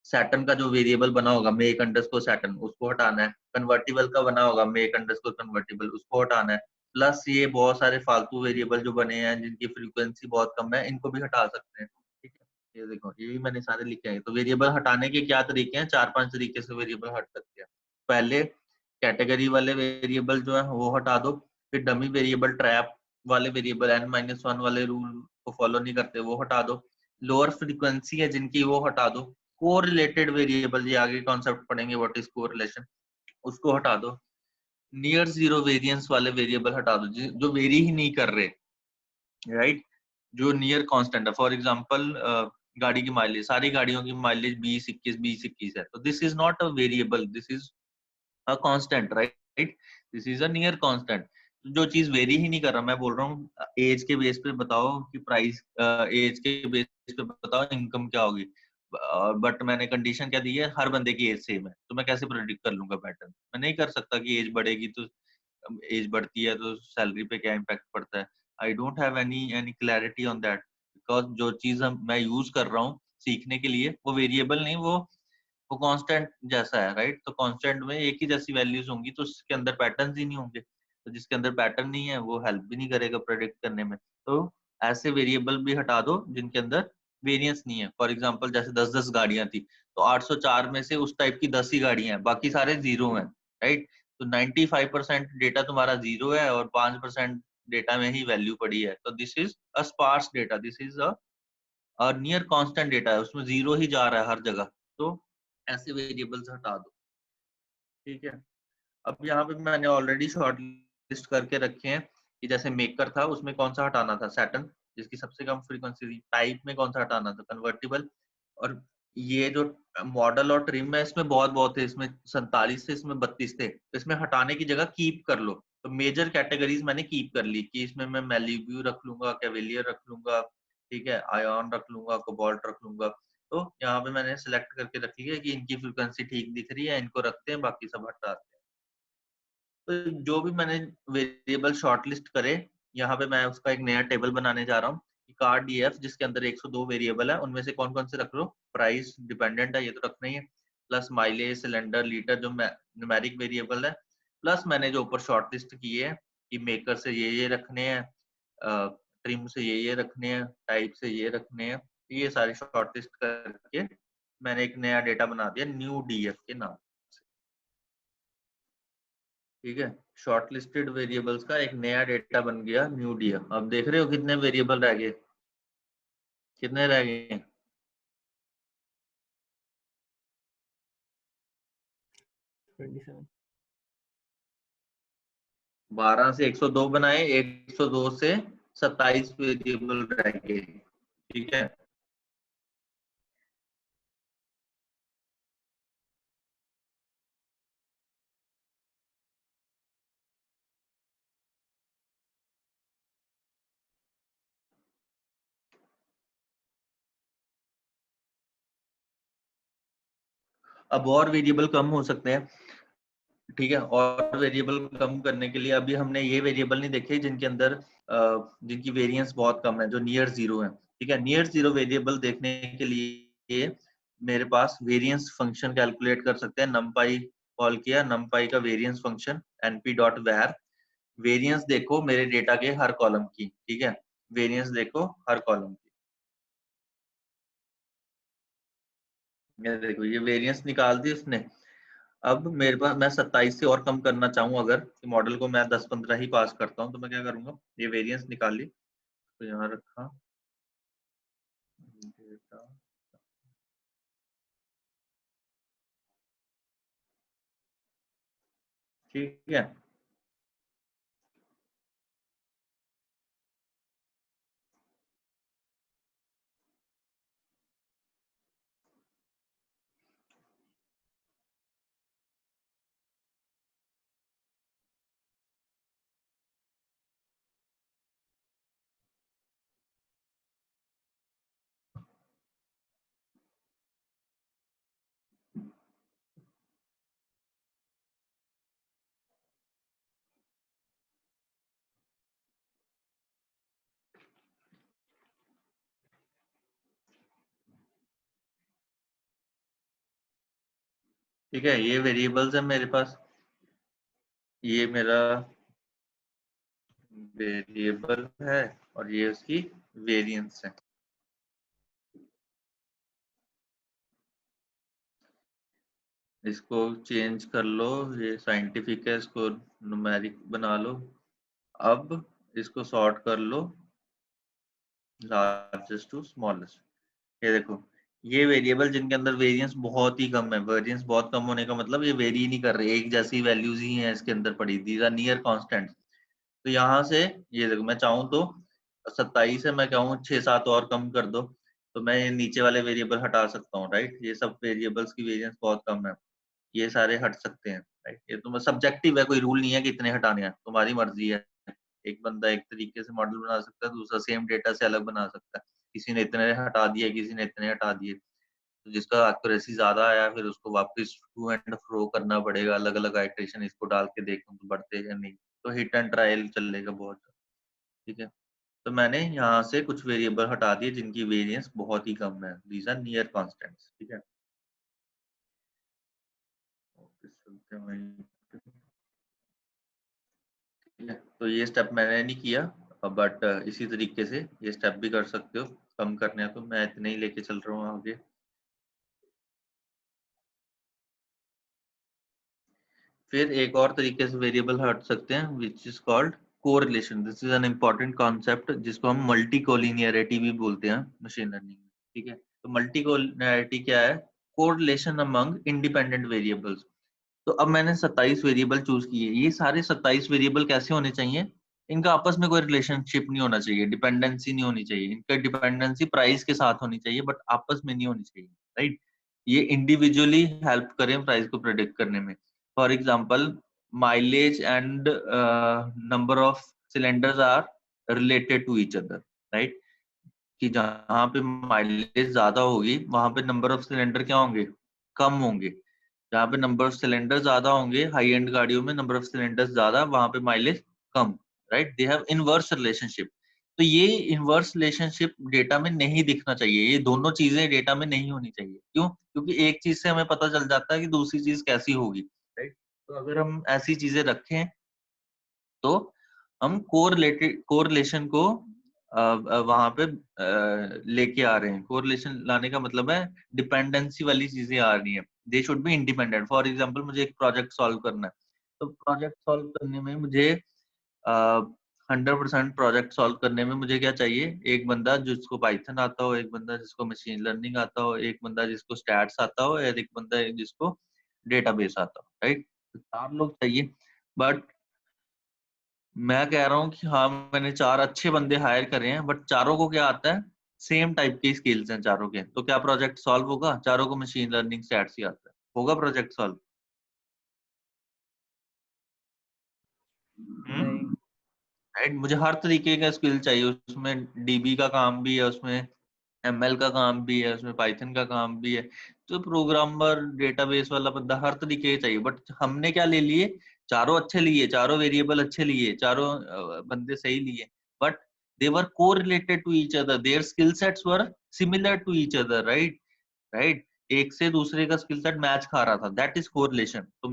सैटन का जो वेरिएबल बना होगा मेक अंडरस्कोर सैटन, उसको हटाना है। कन्वर्टिबल का बना होगा मेक अंडरस्कोर कन्वर्टिबल, उसको हटाना है। प्लस ये बहुत सारे फालतू वेरिएबल जो बने हैं जिनकी फ्रीक्वेंसी बहुत कम है, इनको भी हटा सकते हैं। ठीक है, ये देखो ये भी मैंने सारे लिखे हैं। तो वेरिएबल हटाने के क्या तरीके हैं, 4-5 तरीके से वेरिएबल हट सकते हैं। पहले कैटेगरी वाले वेरिएबल जो है वो हटा दो। फिर डमी वेरिएबल ट्रैप वाले वेरिएबल n-1 वाले रूल को फॉलो नहीं करते, वो हटा दो। लोअर फ्रीक्वेंसी है जिनकी, वो हटा दो। कोरिलेटेड वेरिएबल, ये आगे कॉन्सेप्ट पढ़ेंगे व्हाट इज कोरिलेशन, उसको हटा दो। नियर जीरो वेरिएंस वाले वेरिएबल हटा दो जो वेरी ही नहीं कर रहे। राइट, जो नियर कांस्टेंट है। फॉर एग्जांपल गाड़ी की माइलेज, सारी गाड़ियों की माइलेज 20-21 है, तो this is not a variable, this is a constant. Right, this is a near constant. जो चीज वेरी ही नहीं कर रहा, मैं बोल रहा हूँ एज के बेस पे बताओ कि प्राइस, एज के बेस पे बताओ इनकम क्या होगी, बट मैंने कंडीशन क्या दी है, हर बंदे की एज सेम है, तो मैं कैसे प्रेडिक्ट कर लूंगा पैटर्न। मैं नहीं कर सकता कि एज बढ़ेगी तो, एज बढ़ती है तो सैलरी पे क्या इम्पैक्ट पड़ता है। I don't have any clarity on that, because जो चीज मैं यूज कर रहा हूँ सीखने के लिए वो वेरिएबल नहीं, वो कांस्टेंट जैसा है। राइट, तो कांस्टेंट में एक ही जैसी वैल्यूज होंगी, तो उसके अंदर पैटर्न्स ही नहीं होंगे। तो जिसके अंदर पैटर्न नहीं है वो हेल्प भी नहीं करेगा प्रेडिक्ट करने में। तो ऐसे वेरिएबल भी हटा दो जिनके अंदर वेरिएंस नहीं है। फॉर एग्जांपल जैसे 10-10 गाड़ियां थी, तो 804 में से उस टाइप की 10 ही गाड़ियां हैं, बाकी सारे जीरो हैं। राइट, तो 95% डेटा तुम्हारा जीरो है और 5% डेटा में ही वैल्यू पड़ी है। तो this is a sparse data, this is a near constant data है, उसमें जीरो ही जा रहा है हर जगह। तो ऐसे वेरिएबल्स हटा दो। ठीक है, अब यहाँ पे मैंने ऑलरेडी शॉर्ट लिस्ट करके रखे हैं कि जैसे मेकर था उसमें कौन सा हटाना था, सैटर्न जिसकी सबसे कम फ्रीक्वेंसी थी। टाइप में कौन सा हटाना था, कन्वर्टिबल। और ये जो मॉडल और ट्रिम है इसमें बहुत बहुत है, इसमें 47 थे, इसमें 32 थे, तो इसमें हटाने की जगह कीप कर लो। तो मेजर कैटेगरीज मैंने कीप कर ली कि इसमें मैं मैलिब्यू रख लूंगा, कैवेलियर रख लूंगा, ठीक है, आयन रख लूंगा, कोबाल्ट रख लूंगा। तो यहाँ पे मैंने सिलेक्ट करके रख लिया कि इनकी फ्रीक्वेंसी ठीक दिख रही है, इनको रखते हैं, बाकी सब हटाते हैं। तो जो भी मैंने वेरिएबल शॉर्टलिस्ट करे, यहाँ पे मैं उसका एक नया टेबल बनाने जा रहा हूँ, कार डीएफ जिसके अंदर 102 वेरिएबल है, उनमें से कौन कौन से रख लो, प्राइस डिपेंडेंट है ये तो रखना ही है, प्लस माइलेज, सिलेंडर, लीटर जो न्यूमेरिक वेरिएबल है, प्लस मैंने जो ऊपर शॉर्टलिस्ट किए हैं कि मेकर से ये रखने हैं, ट्रिम से ये रखने हैं, टाइप से ये रखने हैं, ये सारी शॉर्टलिस्ट करके मैंने एक नया डेटा बना दिया न्यू डीएफ के नाम। ठीक है, शॉर्टलिस्टेड वेरिएबल्स का एक नया डेटा बन गया न्यू डीएफ। अब देख रहे हो कितने वेरिएबल रह गए, कितने रह गए? 27। 12 से 102 बनाए, 102 से 27 वेरिएबल रह गए। ठीक है, अब और वेरिएबल कम हो सकते हैं। ठीक है, और वेरिएबल कम करने के लिए अभी हमने ये वेरिएबल नहीं देखे जिनके अंदर जिनकी वेरिएंस बहुत कम है, जो नियर जीरो है। ठीक है, नियर जीरो वेरिएबल देखने के लिए मेरे पास वेरिएंस फंक्शन कैलकुलेट कर सकते हैं। numpy कॉल किया, numpy का वेरिएंस फंक्शन np.var, वेरिएंस देखो मेरे डेटा के हर कॉलम की। ठीक है, वेरिएंस देखो हर कॉलम की, ये देखो ये वेरिएंस निकाल दी उसने। अब मेरे पास, मैं 27 से और कम करना चाहूँ अगर, मॉडल को मैं 10-15 ही पास करता हूँ, तो मैं क्या करूंगा, ये वेरिएंस निकाल ली तो यहाँ रखा डेटा। ठीक है, ठीक है, ये वेरिएबल्स है मेरे पास, ये मेरा वेरिएबल है और ये उसकी वेरिएंस है। इसको चेंज कर लो, ये साइंटिफिक है, इसको न्यूमेरिक बना लो। अब इसको सॉर्ट कर लो लार्जेस्ट टू स्मॉलेस्ट। ये देखो, ये वेरिएबल जिनके अंदर वेरिएंस बहुत ही कम है, वेरिएंस बहुत कम होने का मतलब ये वेरी ही नहीं कर रहे, एक जैसी वैल्यूज ही हैं इसके अंदर पड़ी, दीज आर नियर कांस्टेंट। तो यहाँ से ये देखो, मैं चाहूँ तो 27 है, मैं कहूँ 6-7 और कम कर दो, तो मैं ये नीचे वाले वेरिएबल हटा सकता हूँ। राइट, ये सब वेरिएबल्स की वेरिएंस बहुत कम है, ये सारे हट सकते हैं। राइट, ये तो सब्जेक्टिव है, कोई रूल नहीं है कि इतने हटाने हैं, तुम्हारी मर्जी है। एक बंदा एक तरीके से मॉडल बना सकता है, दूसरा सेम डेटा से अलग बना सकता है, किसी ने इतने हटा दिए, किसी ने इतने हटा दिए। तो जिसका एक्यूरेसी ज्यादा आया फिर उसको वापस टू एंड फ्रो करना पड़ेगा, अलग अलग आइट्रेशन इसको डाल के देखूं तो बढ़ते हैं नहीं, तो हिट एंड ट्रायल चलेगा बहुत। ठीक है, तो मैंने यहाँ से कुछ वेरिएबल हटा दिए जिनकी वेरिएंस बहुत ही कम है, दीज आर नियर कांस्टेंट्स। ठीक है, ठीक है, तो ये स्टेप मैंने नहीं किया, बट इसी तरीके से ये स्टेप भी कर सकते हो, कम करने हैं तो मैं इतने ही लेके चल रहा हूँ आगे। फिर एक और तरीके से वेरिएबल हट सकते हैं which is called correlation. This is an important concept जिसको हम मल्टी कोलिनियरिटी भी बोलते हैं मशीन लर्निंग में। ठीक है, तो मल्टी कोलिनियरिटी क्या है, कोरिलेशन अमंग इंडिपेंडेंट वेरिएबल्स। तो अब मैंने 27 वेरिएबल चूज किए, ये सारे 27 वेरिएबल कैसे होने चाहिए, इनका आपस में कोई रिलेशनशिप नहीं होना चाहिए, डिपेंडेंसी नहीं होनी चाहिए, इनका डिपेंडेंसी प्राइस के साथ होनी चाहिए बट आपस में नहीं होनी चाहिए। राइट, ये इंडिविजुअली हेल्प करें प्राइस को प्रेडिक्ट करने में। For example, mileage and number of cylinders are related to each other. Right, कि जहाँ पे माइलेज ज्यादा होगी वहां पे नंबर ऑफ सिलेंडर क्या होंगे, कम होंगे, जहाँ पे नंबर ऑफ सिलेंडर ज्यादा होंगे, हाई एंड गाड़ियों में नंबर ऑफ सिलेंडर्स ज्यादा, वहां पे mileage come, right? They have inverse relationship. तो ये इनवर्स रिलेशनशिप डेटा में नहीं दिखना चाहिए, ये दोनों चीजें डेटा में नहीं होनी चाहिए। क्यों? क्योंकि एक चीज से हमें पता चल जाता है कि दूसरी चीज कैसी होगी, राइट? तो अगर हम ऐसी चीजें रखें तो हम कोरिलेशन को वहां पे लेके आ रहे हैं। कोरिलेशन लाने का मतलब है डिपेंडेंसी वाली चीजें आ रही हैं, they should be independent. For example मुझे एक प्रोजेक्ट सॉल्व करना है, तो प्रोजेक्ट सॉल्व करने में मुझे 100% प्रोजेक्ट सॉल्व करने में मुझे क्या चाहिए? एक बंदा जिसको पाइथन आता हो, एक बंदा जिसको मशीन लर्निंग आता हो, एक बंदा जिसको स्टैट्स आता हो, और एक बंदा जिसको डेटाबेस आता हो, राइट? तो 4 लोग चाहिए। बट मैं कह रहा हूँ कि हाँ, मैंने 4 अच्छे बंदे हायर करे हैं, बट चारों को क्या आता है? सेम टाइप के स्किल्स हैं चारों के। तो क्या प्रोजेक्ट सॉल्व होगा? चारों को मशीन लर्निंग स्टैट्स ही आता है, होगा प्रोजेक्ट सॉल्व? नहीं। राइट? मुझे हर तरीके का स्किल चाहिए, उसमें डीबी का काम भी है, उसमें एमएल का काम भी है, उसमें पाइथन का काम भी है। तो प्रोग्रामर, डेटाबेस वाला बंदा हर तरीके का चाहिए। बट हमने क्या ले लिए? चारों अच्छे लिए, चारों वेरिएबल अच्छे लिए, चारों बंदे सही लिए, but they were correlated to each other, their skill sets were similar to each other, right? Right? एक से दूसरे का स्किल सेट मैच खा रहा था, दैट इज कोरिलेशन। तो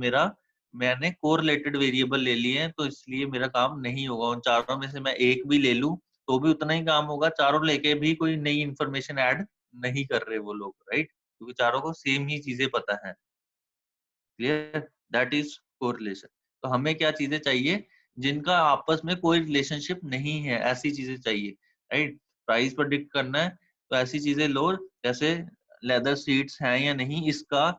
मैंने कोरिलेटेड वेरिएबल ले लिए हैं, तो इसलिए मेरा काम नहीं होगा। उन चारों में से मैं एक भी ले लूं तो भी उतना ही काम होगा, चारों लेके भी कोई नई इंफॉर्मेशन ऐड नहीं कर रहे वो लोग, राइट? क्योंकि चारों को सेम ही चीजें पता है। क्लियर? That is correlation. तो हमें क्या चीजें चाहिए? जिनका आपस में कोई रिलेशनशिप नहीं है, ऐसी चीजें चाहिए, राइट? प्राइस प्रेडिक्ट करना है तो ऐसी चीजें लो, जैसे लेदर सीट्स हैं या नहीं, इसका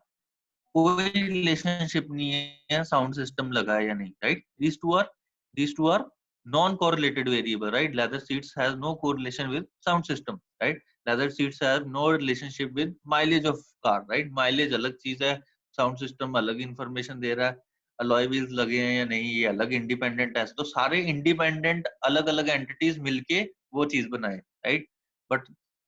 कोई रिलेशनशिप नहीं है साउंड सिस्टम लगा है या नहीं, right? These two are non correlated variable, right? Leather seats has no correlation with sound system, right? Leather seats have no relationship with mileage of car, right? Mileage अलग चीज है, sound system अलग information दे रहा है। Alloy wheels लगे हैं या नहीं, ये अलग इंडिपेंडेंट है। तो सारे इंडिपेंडेंट अलग अलग एंटिटीज मिलके वो चीज बनाए, राइट? बट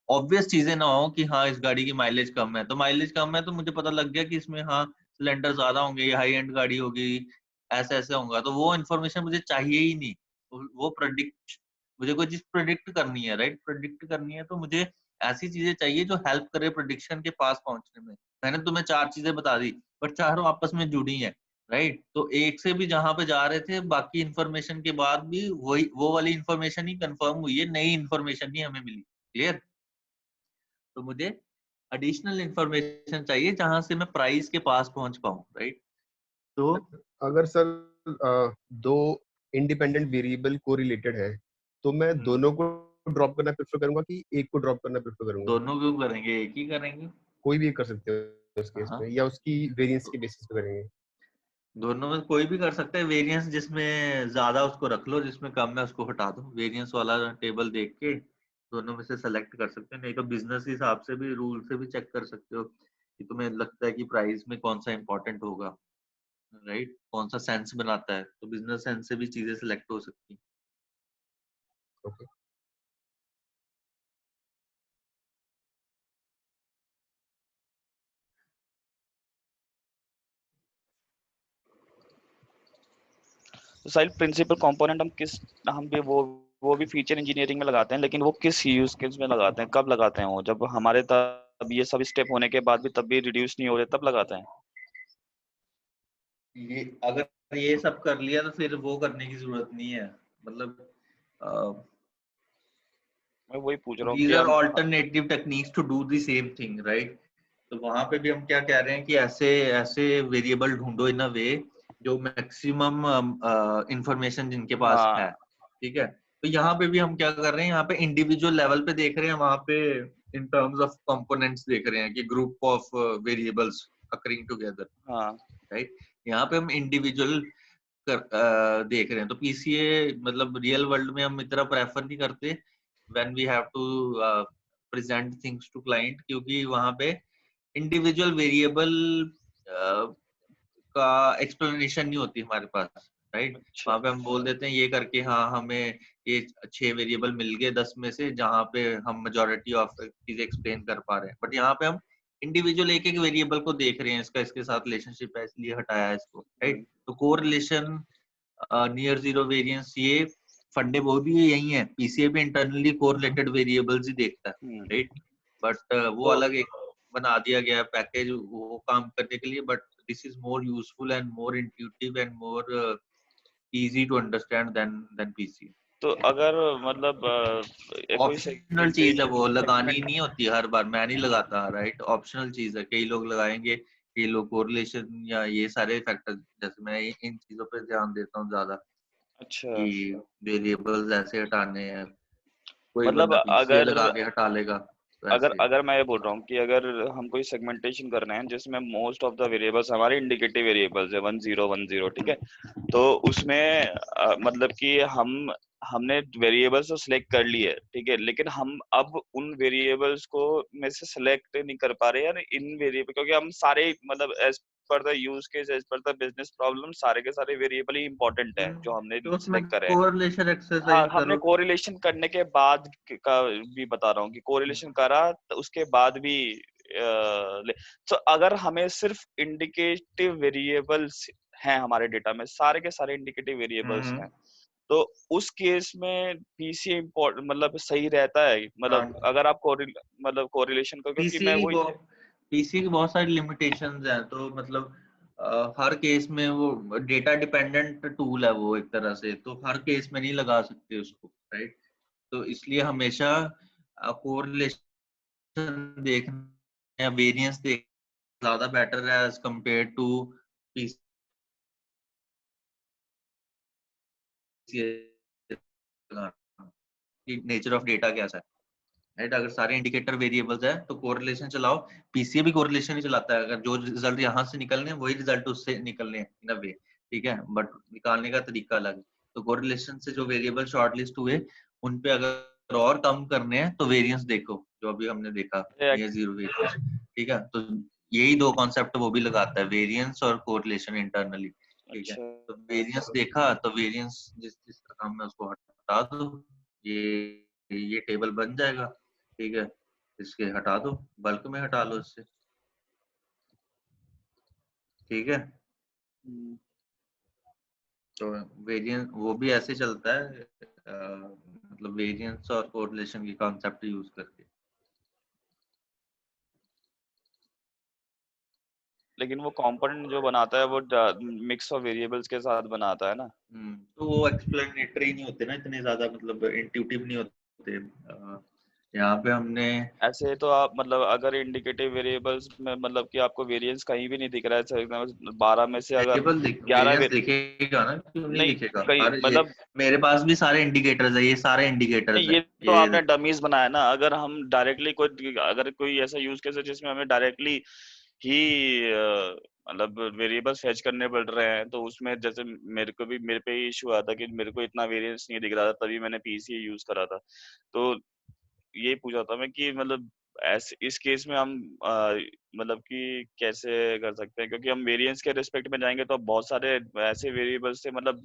ऑब्वियस चीजें ना हो कि हाँ इस गाड़ी की माइलेज कम है, तो माइलेज कम है तो मुझे पता लग गया कि इसमें हाँ सिलेंडर ज्यादा होंगे, ये हाई एंड गाड़ी होगी, ऐसे ऐसे होगा। तो वो इन्फॉर्मेशन मुझे चाहिए ही नहीं। वो प्रेडिक्ट, मुझे कोई चीज प्रेडिक्ट करनी है, राइट? प्रेडिक्ट करनी है तो मुझे ऐसी चीजें चाहिए जो हेल्प करे प्रेडिक्शन के पास पहुंचने में। मैंने तुम्हें 4 चीजें बता दी, बट चारों आपस में जुड़ी हैं, राइट? तो एक से भी जहां पे जा रहे थे, बाकी इन्फॉर्मेशन के बाद भी वही वो वाली इन्फॉर्मेशन ही कंफर्म हुई है, नई इन्फॉर्मेशन ही हमें मिली। क्लियर? तो मुझे एडिशनल इंफॉर्मेशन चाहिए जहां से मैं प्राइस के पास पहुंच पाऊं, राइट? तो अगर सर दो इंडिपेंडेंट वेरिएबल कोरिलेटेड है तो मैं दोनों को ड्रॉप करना प्रेफर करूंगा कि एक को ड्रॉप करना प्रेफर करूंगा? दोनों क्यों करेंगे? एक ही करेंगे। कोई भी कर सकते हो उस केस में, या उसकी वेरिएंस के बेसिस पे करेंगे? दोनों में कोई भी कर सकता है। वेरिएंस जिसमें ज्यादा उसको रख लो, जिसमें कम है उसको हटा दो। वेरिएंस वाला टेबल देख के दोनों में से सेलेक्ट कर सकते हो। नहीं तो बिजनेस हिसाब से भी, रूल से भी चेक कर सकते हो कि तुम्हें लगता है कि प्राइस में कौन सा इंपॉर्टेंट होगा, राइट? कौन सा सेंस बनाता है, तो बिजनेस सेंस से भी चीजें सिलेक्ट हो सकती हैं। ओके। तो साइल प्रिंसिपल कंपोनेंट हम भी वो भी फीचर इंजीनियरिंग में लगाते हैं, लेकिन वो किस यूज केस में लगाते हैं, कब लगाते हैं? वो जब हमारे तब ये सब स्टेप होने के बाद भी तब भी रिड्यूस नहीं हो रहे तब लगाते हैं। ये अगर ये सब कर लिया तो फिर वो करने की जरूरत नहीं है। मतलब मैं वही पूछ रहा हूँ these कि are हम alternative techniques to do the same thing, right? तो वहां पे भी हम क्या कह रहे हैं कि ऐसे ऐसे वेरिएबल ढूंढो इन अ वे जो मैक्सिमम इंफॉर्मेशन जिनके पास है, ठीक है? तो यहाँ पे भी हम क्या कर रहे हैं, यहाँ पे इंडिविजुअल लेवल पे देख रहे हैं, वहां पे इन टर्म्स ऑफ कंपोनेंट्स देख रहे हैं कि group of variables occurring together, right? यहाँ पे हम इंडिविजुअल देख रहे हैं। तो पीसीए मतलब रियल वर्ल्ड में हम इतना प्रेफर नहीं करते when we have to present things to client, क्योंकि वहां पे इंडिविजुअल वेरिएबल का एक्सप्लेनेशन नहीं होती हमारे पास, राइट? वहां पे हम बोल देते हैं ये करके हाँ हमें ये 6 वेरिएबल मिल गए 10 में से, जहाँ पे हम मेजॉरिटी ऑफ चीजें एक्सप्लेन कर पा रहे हैं। बट यहाँ पे हम इंडिविजुअल एक एक वेरिएबल को देख रहे हैं, इसका इसके साथ रिलेशनशिप है इसलिए हटाया इसको, राइट। तो कोरिलेशन, नियर जीरो वेरिएंस, ये फंडे वो भी यही है, पीसीए भी इंटरनली कोरिलेटेड वेरिएबल्स ही देखता है, राइट। बट वो अलग एक बना दिया गया पैकेज वो काम करने के लिए, but this is more useful and more intuitive and more easy to understand than PCA. तो अगर मतलब कोई ऑप्शनल चीज है वो, लगानी नहीं होती हर बार, मैं नहीं लगाता, राइट। ऑप्शनल चीज है, कई लोग लगाएंगे, कई लोग कोरिलेशन या ये सारे फैक्टर, जैसे मैं इन चीजों पे ध्यान देता हूँ ज्यादा अच्छा कि वेरिएबल्स ऐसे हटाने हैं, कोई मतलब बंदा पीसीए अगर लगा के हटा लेगा, तो अगर ऐसे। अगर मैं ये बोल रहा हूँ कि अगर हम कोई सेगमेंटेशन कर रहे हैं जिसमें मोस्ट ऑफ द वेरिएबल्स हमारे इंडिकेटिव वेरिएबल्स है 1010, ठीक है, तो उसमें मतलब कि हमने वेरिएबल्स तो सिलेक्ट कर लिए, ठीक है, लेकिन हम अब उन वेरिएबल्स को में से सिलेक्ट नहीं कर पा रहे यार इन वेरिएबल, क्योंकि हम सारे मतलब as per the use case, as per the business problem, सारे के सारे वेरिएबल ही इंपॉर्टेंट है जो हमने तो उसमें सिलेक्ट करे हैं। कोरिलेशन हाँ, एक्सरसाइज हमने करो। कोरिलेशन करने के बाद का भी बता रहा हूँ कि कोरिलेशन करा तो उसके बाद भी तो अगर हमें सिर्फ इंडिकेटिव वेरिएबल्स हैं हमारे डेटा में, सारे के सारे इंडिकेटिव वेरिएबल्स हैं, तो उस केस में पीसीए मतलब सही रहता है, मतलब अगर आप मतलब कोरिलेशन को, क्योंकि मैं वही पीसीए की बहुत सारी लिमिटेशंस हैं, तो मतलब हर केस में वो डेटा डिपेंडेंट टूल है वो एक तरह से, तो हर केस में नहीं लगा सकते उसको, राइट। तो इसलिए हमेशा कोरिलेशन देखना या वेरिएंस देख ज्यादा बेटर है as compare to nature of data कैसा है, राइट। अगर सारे इंडिकेटर वेरिएबल्स है तो कोरिलेशन चलाओ, पीसीए भी कोरिलेशन ही चलाता है, अगर जो रिजल्ट यहाँ से निकलने हैं वही रिजल्ट उससे निकलने हैं इन अ वे, ठीक है, बट निकालने का तरीका अलग है। तो कोरिलेशन से जो वेरिएबल शॉर्टलिस्ट हुए उन पे अगर और कम करने हैं तो वेरिएंस देखो, जो अभी हमने देखा नियर जीरो वेरिएंस, ठीक है। तो यही दो कॉन्सेप्ट वो भी लगाता है, वेरिएंस और कोरिलेशन इंटरनली, ठीक है। तो वेरिएंस देखा तो वेरिएंस जिस जिसका काम है उसको हटा दो, ये टेबल बन जाएगा, ठीक है, इसके हटा दो, बल्क में हटा लो इससे, ठीक है। तो वेरिएंस वो भी ऐसे चलता है, मतलब वेरिएंस और कोरिलेशन की कॉन्सेप्ट यूज करके। लेकिन वो कंपोनेंट जो बनाता है वो मिक्स ऑफ वेरिएबल्स के साथ बनाता है ना, तो वो एक्सप्लेनेटरी नहीं होते ना इतने ज्यादा, मतलब इंट्यूटिव नहीं होते। यहाँ पे हमने ऐसे तो आप मतलब अगर इंडिकेटिव वेरिएबल्स में मतलब कि आपको वेरिएंस कहीं भी नहीं दिख रहा है 12 में से अगर 11 वेरिएंस दिखेगा ना, क्यों नहीं नहीं दिखेगा, कहीं हर ये मतलब मेरे पास भी सारे इंडिकेटर्स है, ये सारे इंडिकेटर्स है, ये तो ये आपने डमीज बनाया ना, अगर हम डायरेक्टली अगर कोई ऐसा यूज केस है जिसमें हमें डायरेक्टली ही मतलब वेरिएबल्स फेच करने पड़ रहे हैं, तो उसमें जैसे मेरे पे इशू आया था कि मेरे को इतना वेरिएंस नहीं दिख रहा था, तभी मैंने पीसीए यूज करा था। तो ये पूछा था मैं कि मतलब ऐसे इस केस में हम मतलब कि कैसे कर सकते हैं, क्योंकि हम वेरिएंस के रिस्पेक्ट में जाएंगे तो बहुत सारे ऐसे वेरिएबल्स थे, मतलब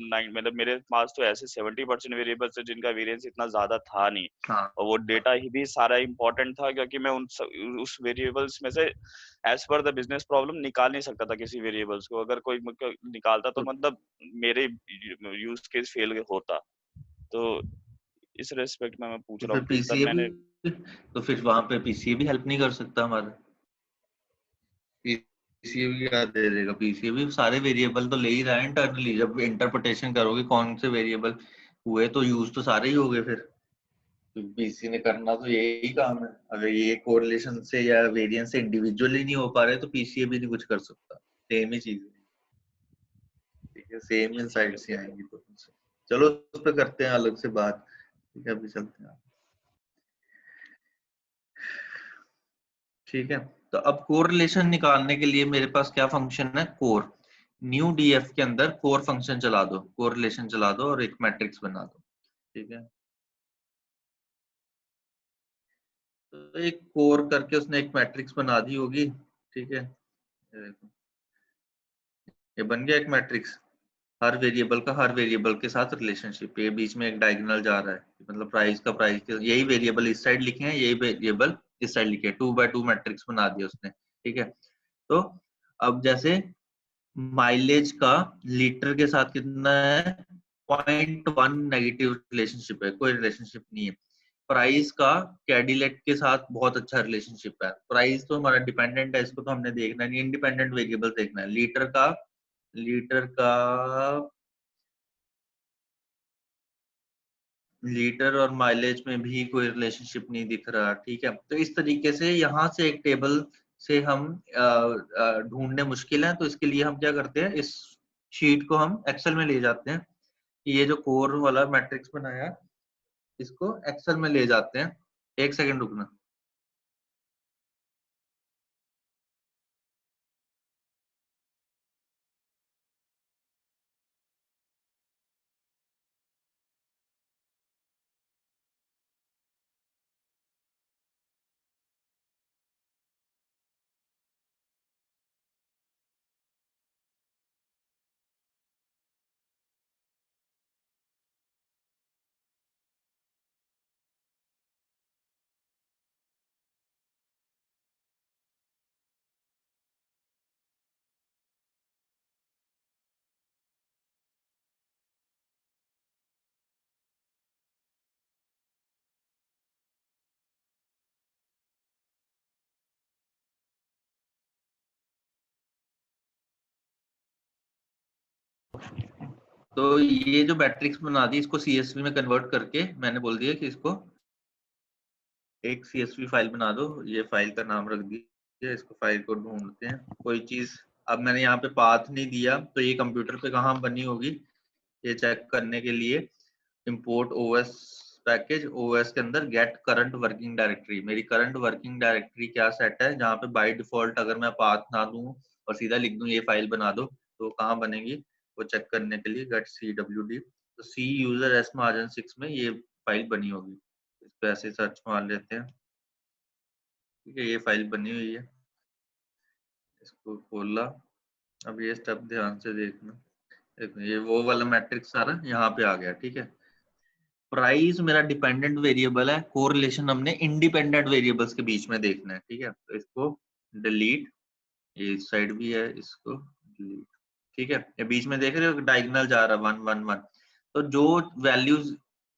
मेरे पास तो ऐसे 70% वेरिएबल्स थे जिनका वेरिएंस इतना ज्यादा था नहीं, और वो डेटा ही भी सारा इंपॉर्टेंट था, क्योंकि मैं उस वेरिएबल्स में से as per the business problem निकाल नहीं सकता था किसी वेरिएबल्स को, अगर कोई निकालता तो मतलब मेरे यूज केस फेल होता। तो इस रेस्पेक्ट में मैं पूछ तो रहा फिर हूँ कि सर पीसीए भी, मैंने तो फिर वहां पे पीसीए भी हेल्प नहीं कर सकता हमारा, पीसीए भी क्या दे देगा, पीसीए भी सारे वेरिएबल तो ले ही रहा है इंटरनली, जब इंटरप्रिटेशन करोगे कौन से वेरिएबल हुए तो यूज तो सारे ही हो गए, फिर पीसी ने करना तो यही काम है। अगर ये कोरिलेशन से या वेरिएंस से इंडिविजुअली नहीं हो पा रहे तो पीसीए भी नहीं कुछ कर सकता, सेम ही चीज है, ठीक है, सेम इनसाइट्स ही आएंगी। तो चलो उस पर करते हैं अलग से बात, ठीक है, अभी चलते हैं, ठीक है। तो अब कोरिलेशन निकालने के लिए मेरे पास क्या फंक्शन है, कोर, न्यू डीएफ के अंदर कोर फंक्शन चला दो, कोरिलेशन चला दो और एक मैट्रिक्स बना दो, ठीक है। तो एक कोर करके उसने एक मैट्रिक्स बना दी होगी, ठीक है, ये देखो ये बन गया एक मैट्रिक्स, हर वेरिएबल का हर वेरिएबल के साथ रिलेशनशिप, ये बीच में एक डायगोनल जा रहा है, मतलब प्राइस यही वेरिएबल इस साइड लिखे हैं, यही वेरिएबल इस साइड लिखे हैं, 2 by 2 मैट्रिक्स बना दिया उसने, ठीक है। तो अब जैसे माइलेज का लीटर के साथ कितना है, 0.1 नेगेटिव रिलेशनशिप है, कोई रिलेशनशिप नहीं है। प्राइस का कैडिलेट के साथ बहुत अच्छा रिलेशनशिप है। प्राइस तो हमारा डिपेंडेंट है, इसको तो हमने देखना नहीं, इंडिपेंडेंट वेरिएबल देखना है। लीटर और माइलेज में भी कोई रिलेशनशिप नहीं दिख रहा, ठीक है। तो इस तरीके से यहाँ से एक टेबल से हम ढूंढने मुश्किल है, तो इसके लिए हम क्या करते हैं, इस शीट को हम एक्सेल में ले जाते हैं। ये जो कोर वाला मैट्रिक्स बनाया, इसको एक्सेल में ले जाते हैं। एक सेकंड रुकना। तो ये जो मैट्रिक्स बना दी, इसको CSV में कन्वर्ट करके मैंने बोल दिया कि इसको एक CSV फाइल बना दो। ये फाइल का नाम रख दिया, इसको फाइल को ढूंढते हैं कोई चीज। अब मैंने यहाँ पे पाथ नहीं दिया, तो ये कंप्यूटर पे कहाँ बनी होगी ये चेक करने के लिए इंपोर्ट OS पैकेज, OS के अंदर गेट करंट वर्किंग डायरेक्टरी। मेरी करंट वर्किंग डायरेक्टरी क्या सेट है, जहाँ पे बाय डिफॉल्ट अगर मैं पाथ ना दूं और सीधा लिख दूं ये फाइल बना दो, तो कहाँ बनेगी वो चेक करने के लिए गेट CWD। तो C यूजर एस मार्जिन 6 में ये फाइल बनी होगी। इस पे ऐसे सर्च मार लेते हैं, ठीक है। ये फाइल बनी हुई है, इसको खोला। अब ये स्टेप ध्यान से देखना, ये वो वाला मैट्रिक्स सारा यहाँ पे आ गया, ठीक है। प्राइस मेरा डिपेंडेंट वेरिएबल है, कोरिलेशन हमने इंडिपेंडेंट वेरिएबल्स के बीच में देखना है, ठीक है। तो इसको डिलीट, ये इस साइड भी है, इसको डिलीट, ठीक है। ये बीच में देख रहे हो डायगोनल जा रहा है 1 1 1। तो जो वैल्यूज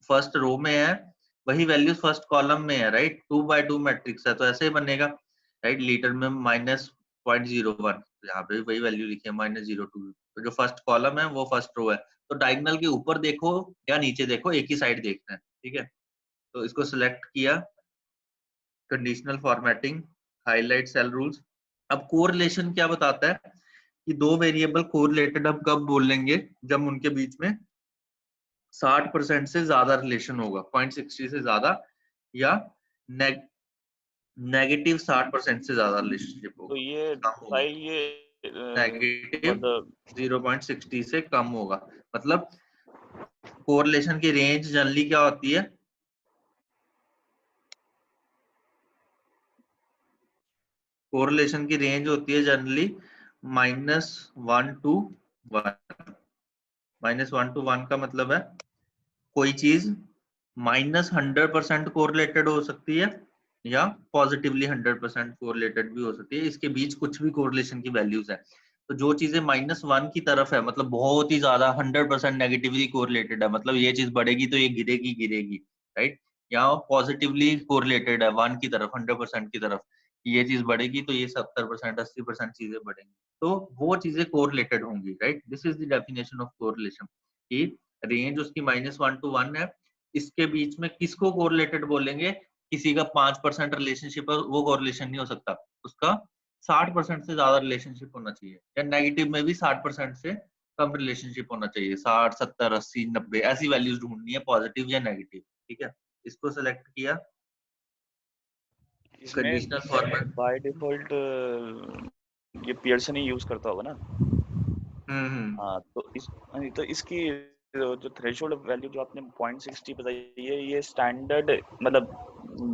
फर्स्ट रो में है वही वैल्यूज फर्स्ट कॉलम में है, राइट। 2 by 2 मैट्रिक्स है, तो ऐसे ही बनेगा, राइट। लीटर में -0.01, यहाँ पे वही वैल्यू लिखी है -02। तो जो फर्स्ट कॉलम है वो फर्स्ट रो है। तो डायगोनल के ऊपर देखो या नीचे देखो, एक ही साइड देखना है, ठीक है। तो इसको सिलेक्ट किया, conditional formatting, highlight cell rules. अब कोरिलेशन क्या बताता है कि दो वेरिएबल कोरिलेटेड हम कब बोलेंगे, जब उनके बीच में 60% से ज्यादा रिलेशन होगा, 0.60 से ज्यादा, या नेगेटिव 60% से ज्यादा रिलेशनशिप तो होगा, ये कम होगा। फाइल ये नेगेटिव 0.60 से कम होगा। मतलब कोरिलेशन की रेंज जनरली क्या होती है, कोरिलेशन की रेंज होती है जनरली -1 to 1। -1 to 1 का मतलब है कोई चीज -100% कोरिलेटेड हो सकती है या पॉजिटिवली 100% कोरिलेटेड भी हो सकती है। इसके बीच कुछ भी कोरिलेशन की वैल्यूज है। तो जो चीजें -1 की तरफ है, मतलब बहुत ही ज्यादा 100% नेगेटिवली कोरिलेटेड है, मतलब ये चीज बढ़ेगी तो ये गिरेगी, राइट। या पॉजिटिवली कोरिलेटेड है 1 की तरफ, 100% की तरफ, ये चीज बढ़ेगी तो ये 70% 80% चीजें बढ़ेंगी, तो वो चीजें कोरिलेटेड होंगी, right. This is the definition of correlation, कि रेंज उसकी -1 to 1 है। इसके बीच में किसको कोरिलेटेड बोलेंगे, किसी का 5% रिलेशनशिप है वो कोरिलेशन नहीं हो सकता, उसका 60% से ज्यादा रिलेशनशिप होना चाहिए, या नेगेटिव में भी 60% से कम रिलेशनशिप होना चाहिए। 60 70 80 90 ऐसी वैल्यूज ढूंढनी है, पॉजिटिव या नेगेटिव, ठीक है। इसको सेलेक्ट किया, इसमें कंडीशनल फॉर्मेट। बाय डिफॉल्ट ये पियर्सन ही यूज करता होगा ना। हाँ, तो इसकी जो थ्रेशोल्ड वैल्यू जो आपने 0.60 बताई है, ये स्टैंडर्ड मतलब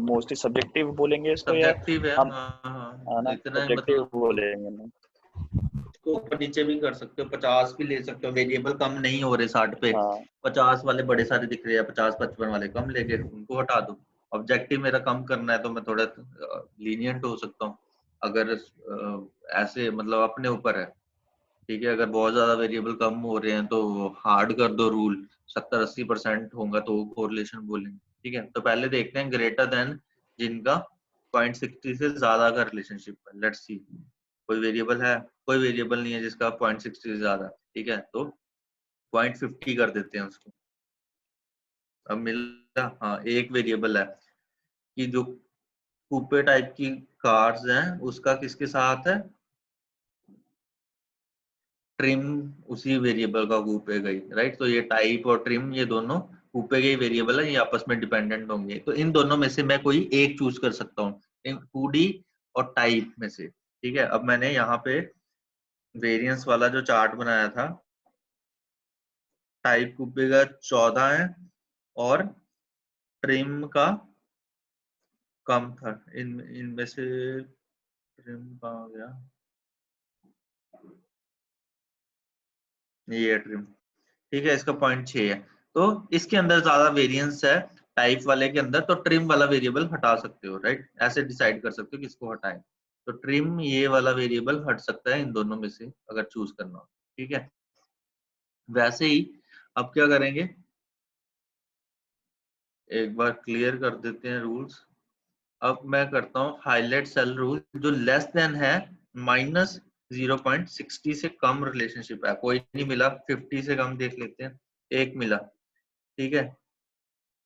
मोस्टली सब्जेक्टिव बोलेंगे इसको, या सब्जेक्टिव है, हम हाँ ना इतना सब्जेक्टिव मतलब बोलेंगे ना। इसको ऊपर नीचे भी कर सकते हो, 50 भी ले सकते हो, वेरिएबल कम नहीं हो रहे 60 पे। हाँ 50 वाले बड़े सारे दिख रहे हैं, 50 55 वाले कम लेके उनको हटा दो। ऑब्जेक्टिव मेरा कम करना है तो मैं थोड़ा लीनियंट हो सकता हूँ, अगर ऐसे मतलब अपने ऊपर है, ठीक है। अगर बहुत ज्यादा वेरिएबल कम हो रहे हैं तो हार्ड कर दो रूल, 70-80% होगा तो कोरिलेशन बोलेंगे, ठीक है। तो पहले देखते हैं ग्रेटर देन जिनका 0.60 से ज्यादा का रिलेशनशिप है। लेट्स सी, कोई वेरिएबल है, कोई वेरिएबल नहीं है जिसका 0.60 से ज्यादा, ठीक है। तो 0.50 कर देते हैं उसको। अब मिला, हाँ एक वेरिएबल है कि जो कूपे टाइप की कार्स हैं उसका किसके साथ है, ट्रिम उसी वेरिएबल का कूपे गई, राइट। तो ये टाइप और ट्रिम ये दोनों कूपे के वेरिएबल है, ये आपस में डिपेंडेंट होंगे। तो इन दोनों में से मैं कोई एक चूज कर सकता हूँ, 2D और टाइप में से, ठीक है। अब मैंने यहाँ पे वेरिएंस वाला जो चार्ट बनाया था, टाइप कूपे का 14 है और ट्रिम का कम था। इनमें से ट्रिम कहाँ गया, ये ट्रिम, ठीक है। इसका 0.6 है, तो इसके अंदर ज्यादा वेरिएंस है टाइप वाले के अंदर, तो ट्रिम वाला वेरिएबल हटा सकते हो, राइट। ऐसे डिसाइड कर सकते हो किसको हटाएं। तो ट्रिम ये वाला वेरिएबल हट सकता है इन दोनों में से अगर चूज करना हो, ठीक है। वैसे ही अब क्या करेंगे, एक बार क्लियर कर देते हैं रूल्स। अब मैं करता हूँ हाईलाइट सेल रूल, जो लेस देन है माइनस 0.60 से कम रिलेशनशिप है, कोई नहीं मिला, 50 से कम देख लेते हैं, एक मिला, ठीक है।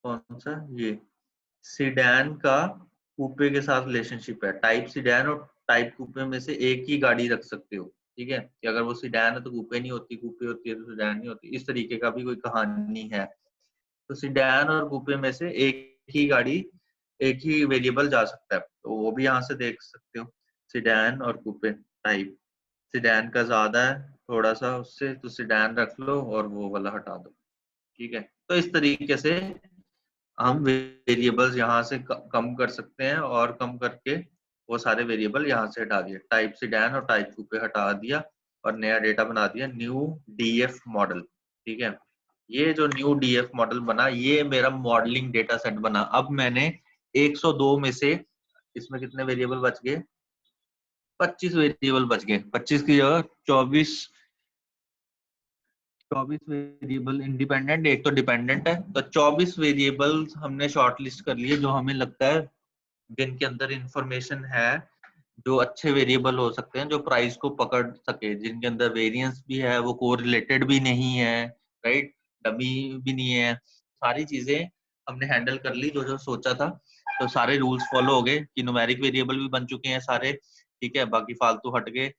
कौन सा, ये सीडैन का कूपे के साथ रिलेशनशिप है। टाइप सीडैन और टाइप कूपे में से एक ही गाड़ी रख सकते हो, ठीक है। कि अगर वो सीडैन है तो कूपे नहीं होती, कूपे होती है तो सीडैन नहीं होती, इस तरीके का भी कोई कहानी है। तो सीडैन और कूपे में से एक ही गाड़ी, एक ही वेरिएबल जा सकता है, तो वो भी यहाँ से देख सकते हो, सीडैन और कूपे टाइप। सीडैन का ज्यादा है थोड़ा सा उससे, तो सीडैन रख लो और वो वाला हटा दो, ठीक है। तो इस तरीके से हम वेरिएबल्स यहाँ से कम कर सकते हैं, और कम करके वो सारे वेरिएबल यहाँ से हटा दिए, टाइप सीडैन और टाइप कूपे हटा दिया और नया डेटा बना दिया, न्यू डीएफ मॉडल, ठीक है। ये जो न्यू डीएफ मॉडल बना, ये मेरा मॉडलिंग डेटा सेट बना। अब मैंने 102 में से इसमें कितने वेरिएबल बच गए, 25 वेरिएबल बच गए। 25 की जगह 24 वेरिएबल इंडिपेंडेंट, एक तो डिपेंडेंट है, तो 24 वेरिएबल हमने शॉर्ट लिस्ट कर लिए जो हमें लगता है जिनके अंदर इंफॉर्मेशन है, जो अच्छे वेरिएबल हो सकते हैं, जो प्राइस को पकड़ सके, जिनके अंदर वेरिएंस भी है, वो कोरिलेटेड भी नहीं है, राइट, डमी भी नहीं है। सारी चीजें हमने हैंडल कर ली जो जो सोचा था। तो सारे रूल्स फॉलो हो गए कि न्यूमेरिक वेरिएबल भी बन चुके हैं सारे, ठीक है। बाकी फालतू हट गए,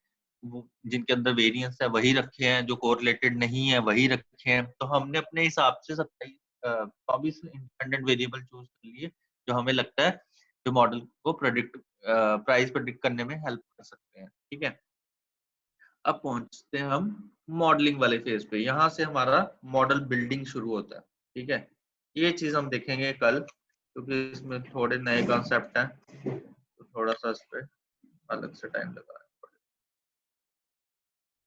जिनके अंदर वेरिएंस है वही रखे हैं, जो कोरिलेटेड नहीं है वही रखे हैं। तो हमने अपने हिसाब से 24 इंडिपेंडेंट वेरिएबल चूज कर लिए जो हमें लगता है जो मॉडल को प्रेडिक्ट प्राइस प्रेडिक्ट करने में हेल्प कर सकते हैं, ठीक है। अब पहुंचते हैं हम मॉडलिंग वाले फेज पे, यहाँ से हमारा मॉडल बिल्डिंग शुरू होता है, ठीक है। ये चीज हम देखेंगे कल, क्योंकि इसमें थोड़े नए कॉन्सेप्ट हैं, तो थोड़ा सा इस पे अलग से टाइम लगा है,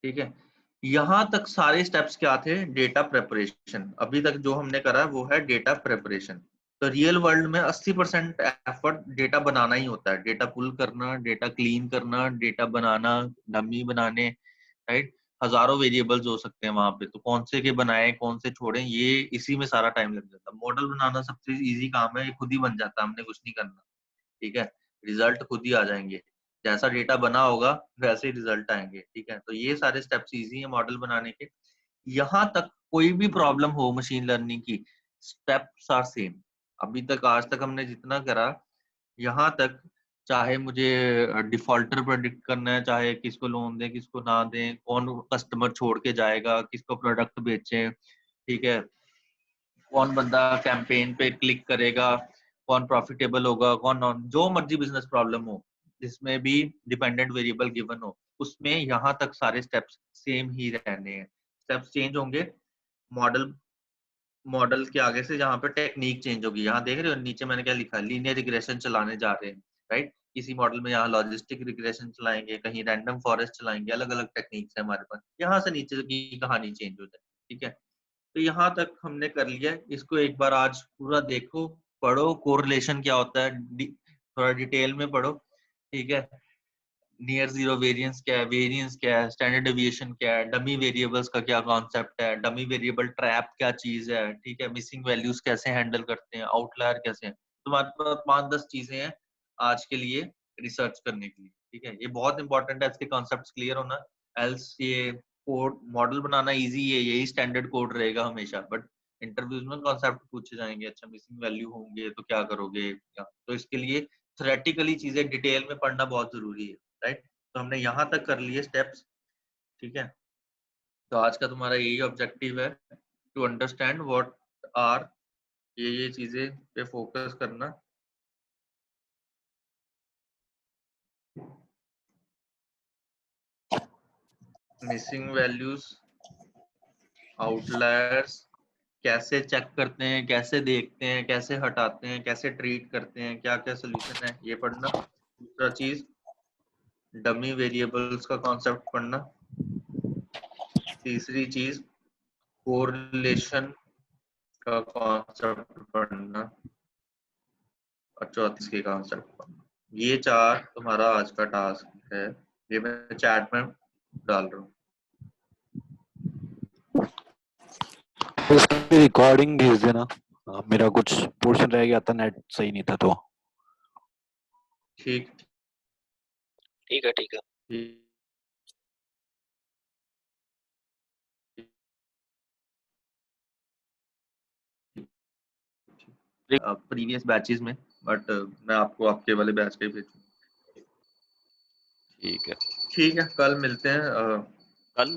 ठीक है। यहाँ तक सारे स्टेप्स क्या थे, डेटा प्रेपरेशन। अभी तक जो हमने करा वो है डेटा प्रेपरेशन। तो रियल वर्ल्ड में 80% एफर्ट डेटा बनाना ही होता है, डेटा पुल करना, डेटा क्लीन करना, डेटा बनाना, डमी बनाने, राइट। हजारों वेरिएबल्स हो सकते हैं वहां पे, तो कौन से के बनाए कौन से छोड़े, ये इसी में सारा टाइम लग जाता है। मॉडल बनाना सबसे इजी काम है, ये खुद ही बन जाता है, हमने कुछ नहीं करना, ठीक है। रिजल्ट खुद ही आ जाएंगे, जैसा डेटा बना होगा वैसे ही रिजल्ट आएंगे, ठीक है। तो ये सारे स्टेप्स इजी है मॉडल बनाने के। यहाँ तक कोई भी प्रॉब्लम हो मशीन लर्निंग की, स्टेप्स आर सेम। अभी तक आज तक हमने जितना करा, यहाँ तक चाहे मुझे डिफॉल्टर प्रेडिक्ट करना है, चाहे किसको लोन दें किसको ना दें, कौन कस्टमर छोड़ के जाएगा, किसको प्रोडक्ट बेचें, ठीक है, कौन बंदा कैंपेन पे क्लिक करेगा, कौन प्रॉफिटेबल होगा, कौन नॉन, जो मर्जी बिजनेस प्रॉब्लम हो जिसमें भी डिपेंडेंट वेरिएबल गिवन हो, उसमें यहाँ तक सारे स्टेप्स सेम ही रहने हैं। स्टेप्स चेंज होंगे मॉडल मॉडल के आगे से, जहाँ पे टेक्निक चेंज होगी। यहाँ देख रहे हो नीचे मैंने क्या लिखा है, लीनियर रिग्रेशन चलाने जा रहे हैं, राइट। किसी मॉडल में यहाँ लॉजिस्टिक रिग्रेशन चलाएंगे, कहीं रैंडम फॉरेस्ट चलाएंगे, अलग अलग टेक्निक्स है हमारे पास। यहाँ से नीचे की कहानी चेंज हो जाए, ठीक है। तो यहाँ तक हमने कर लिया, इसको एक बार आज पूरा देखो, पढ़ो, कोरिलेशन क्या होता है, थोड़ा डिटेल में पढ़ो, ठीक है। नियर जीरो वेरिएंस क्या है, वेरिएंस क्या है, स्टैंडर्ड डेविएशन क्या है, डमी वेरिएबल्स का क्या कॉन्सेप्ट है, डमी वेरिएबल ट्रैप क्या चीज है, ठीक है, मिसिंग वैल्यूज कैसे हैंडल करते हैं, आउटलायर कैसे है। तुम्हारे पास 5-10 चीजें हैं आज के लिए रिसर्च करने के लिए, ठीक है। ये बहुत इंपॉर्टेंट है इसके कॉन्सेप्ट्स क्लियर होना, एल्स ये कोड मॉडल बनाना इजी है, यही स्टैंडर्ड कोड रहेगा हमेशा, बट इंटरव्यूज में कॉन्सेप्ट पूछे जाएंगे, अच्छा मिसिंग वैल्यू होंगे तो क्या करोगे, तो इसके लिए थ्योरेटिकली चीजें डिटेल में पढ़ना बहुत जरूरी है, राइट। तो हमने यहाँ तक कर लिए स्टेप्स, ठीक है। तो आज का तुम्हारा यही ऑब्जेक्टिव है, टू अंडरस्टैंड व्हाट आर ये चीजें पे फोकस करना। मिसिंग वैल्यूज, आउटलायर्स कैसे चेक करते हैं, कैसे देखते हैं, कैसे हटाते हैं, कैसे ट्रीट करते हैं, क्या क्या सोल्यूशन है, ये पढ़ना। दूसरा चीज डमी वेरिएबल्स का कॉन्सेप्ट पढ़ना। तीसरी चीज कोरिलेशन का कॉन्सेप्ट पढ़ना और चौथी के कॉन्सेप्ट पढ़ना। ये 4 तुम्हारा आज का टास्क है, ये मैं चैट में डाल रहा हूँ। रिकॉर्डिंग भेज देना, मेरा कुछ पोर्शन रह गया था, नेट सही नहीं था तो। ठीक ठीक है ठीक है। प्रीवियस बैचेस में, बट मैं आपको आपके वाले बैच के भेजूँ। ठीक है ठीक है, कल मिलते हैं। कल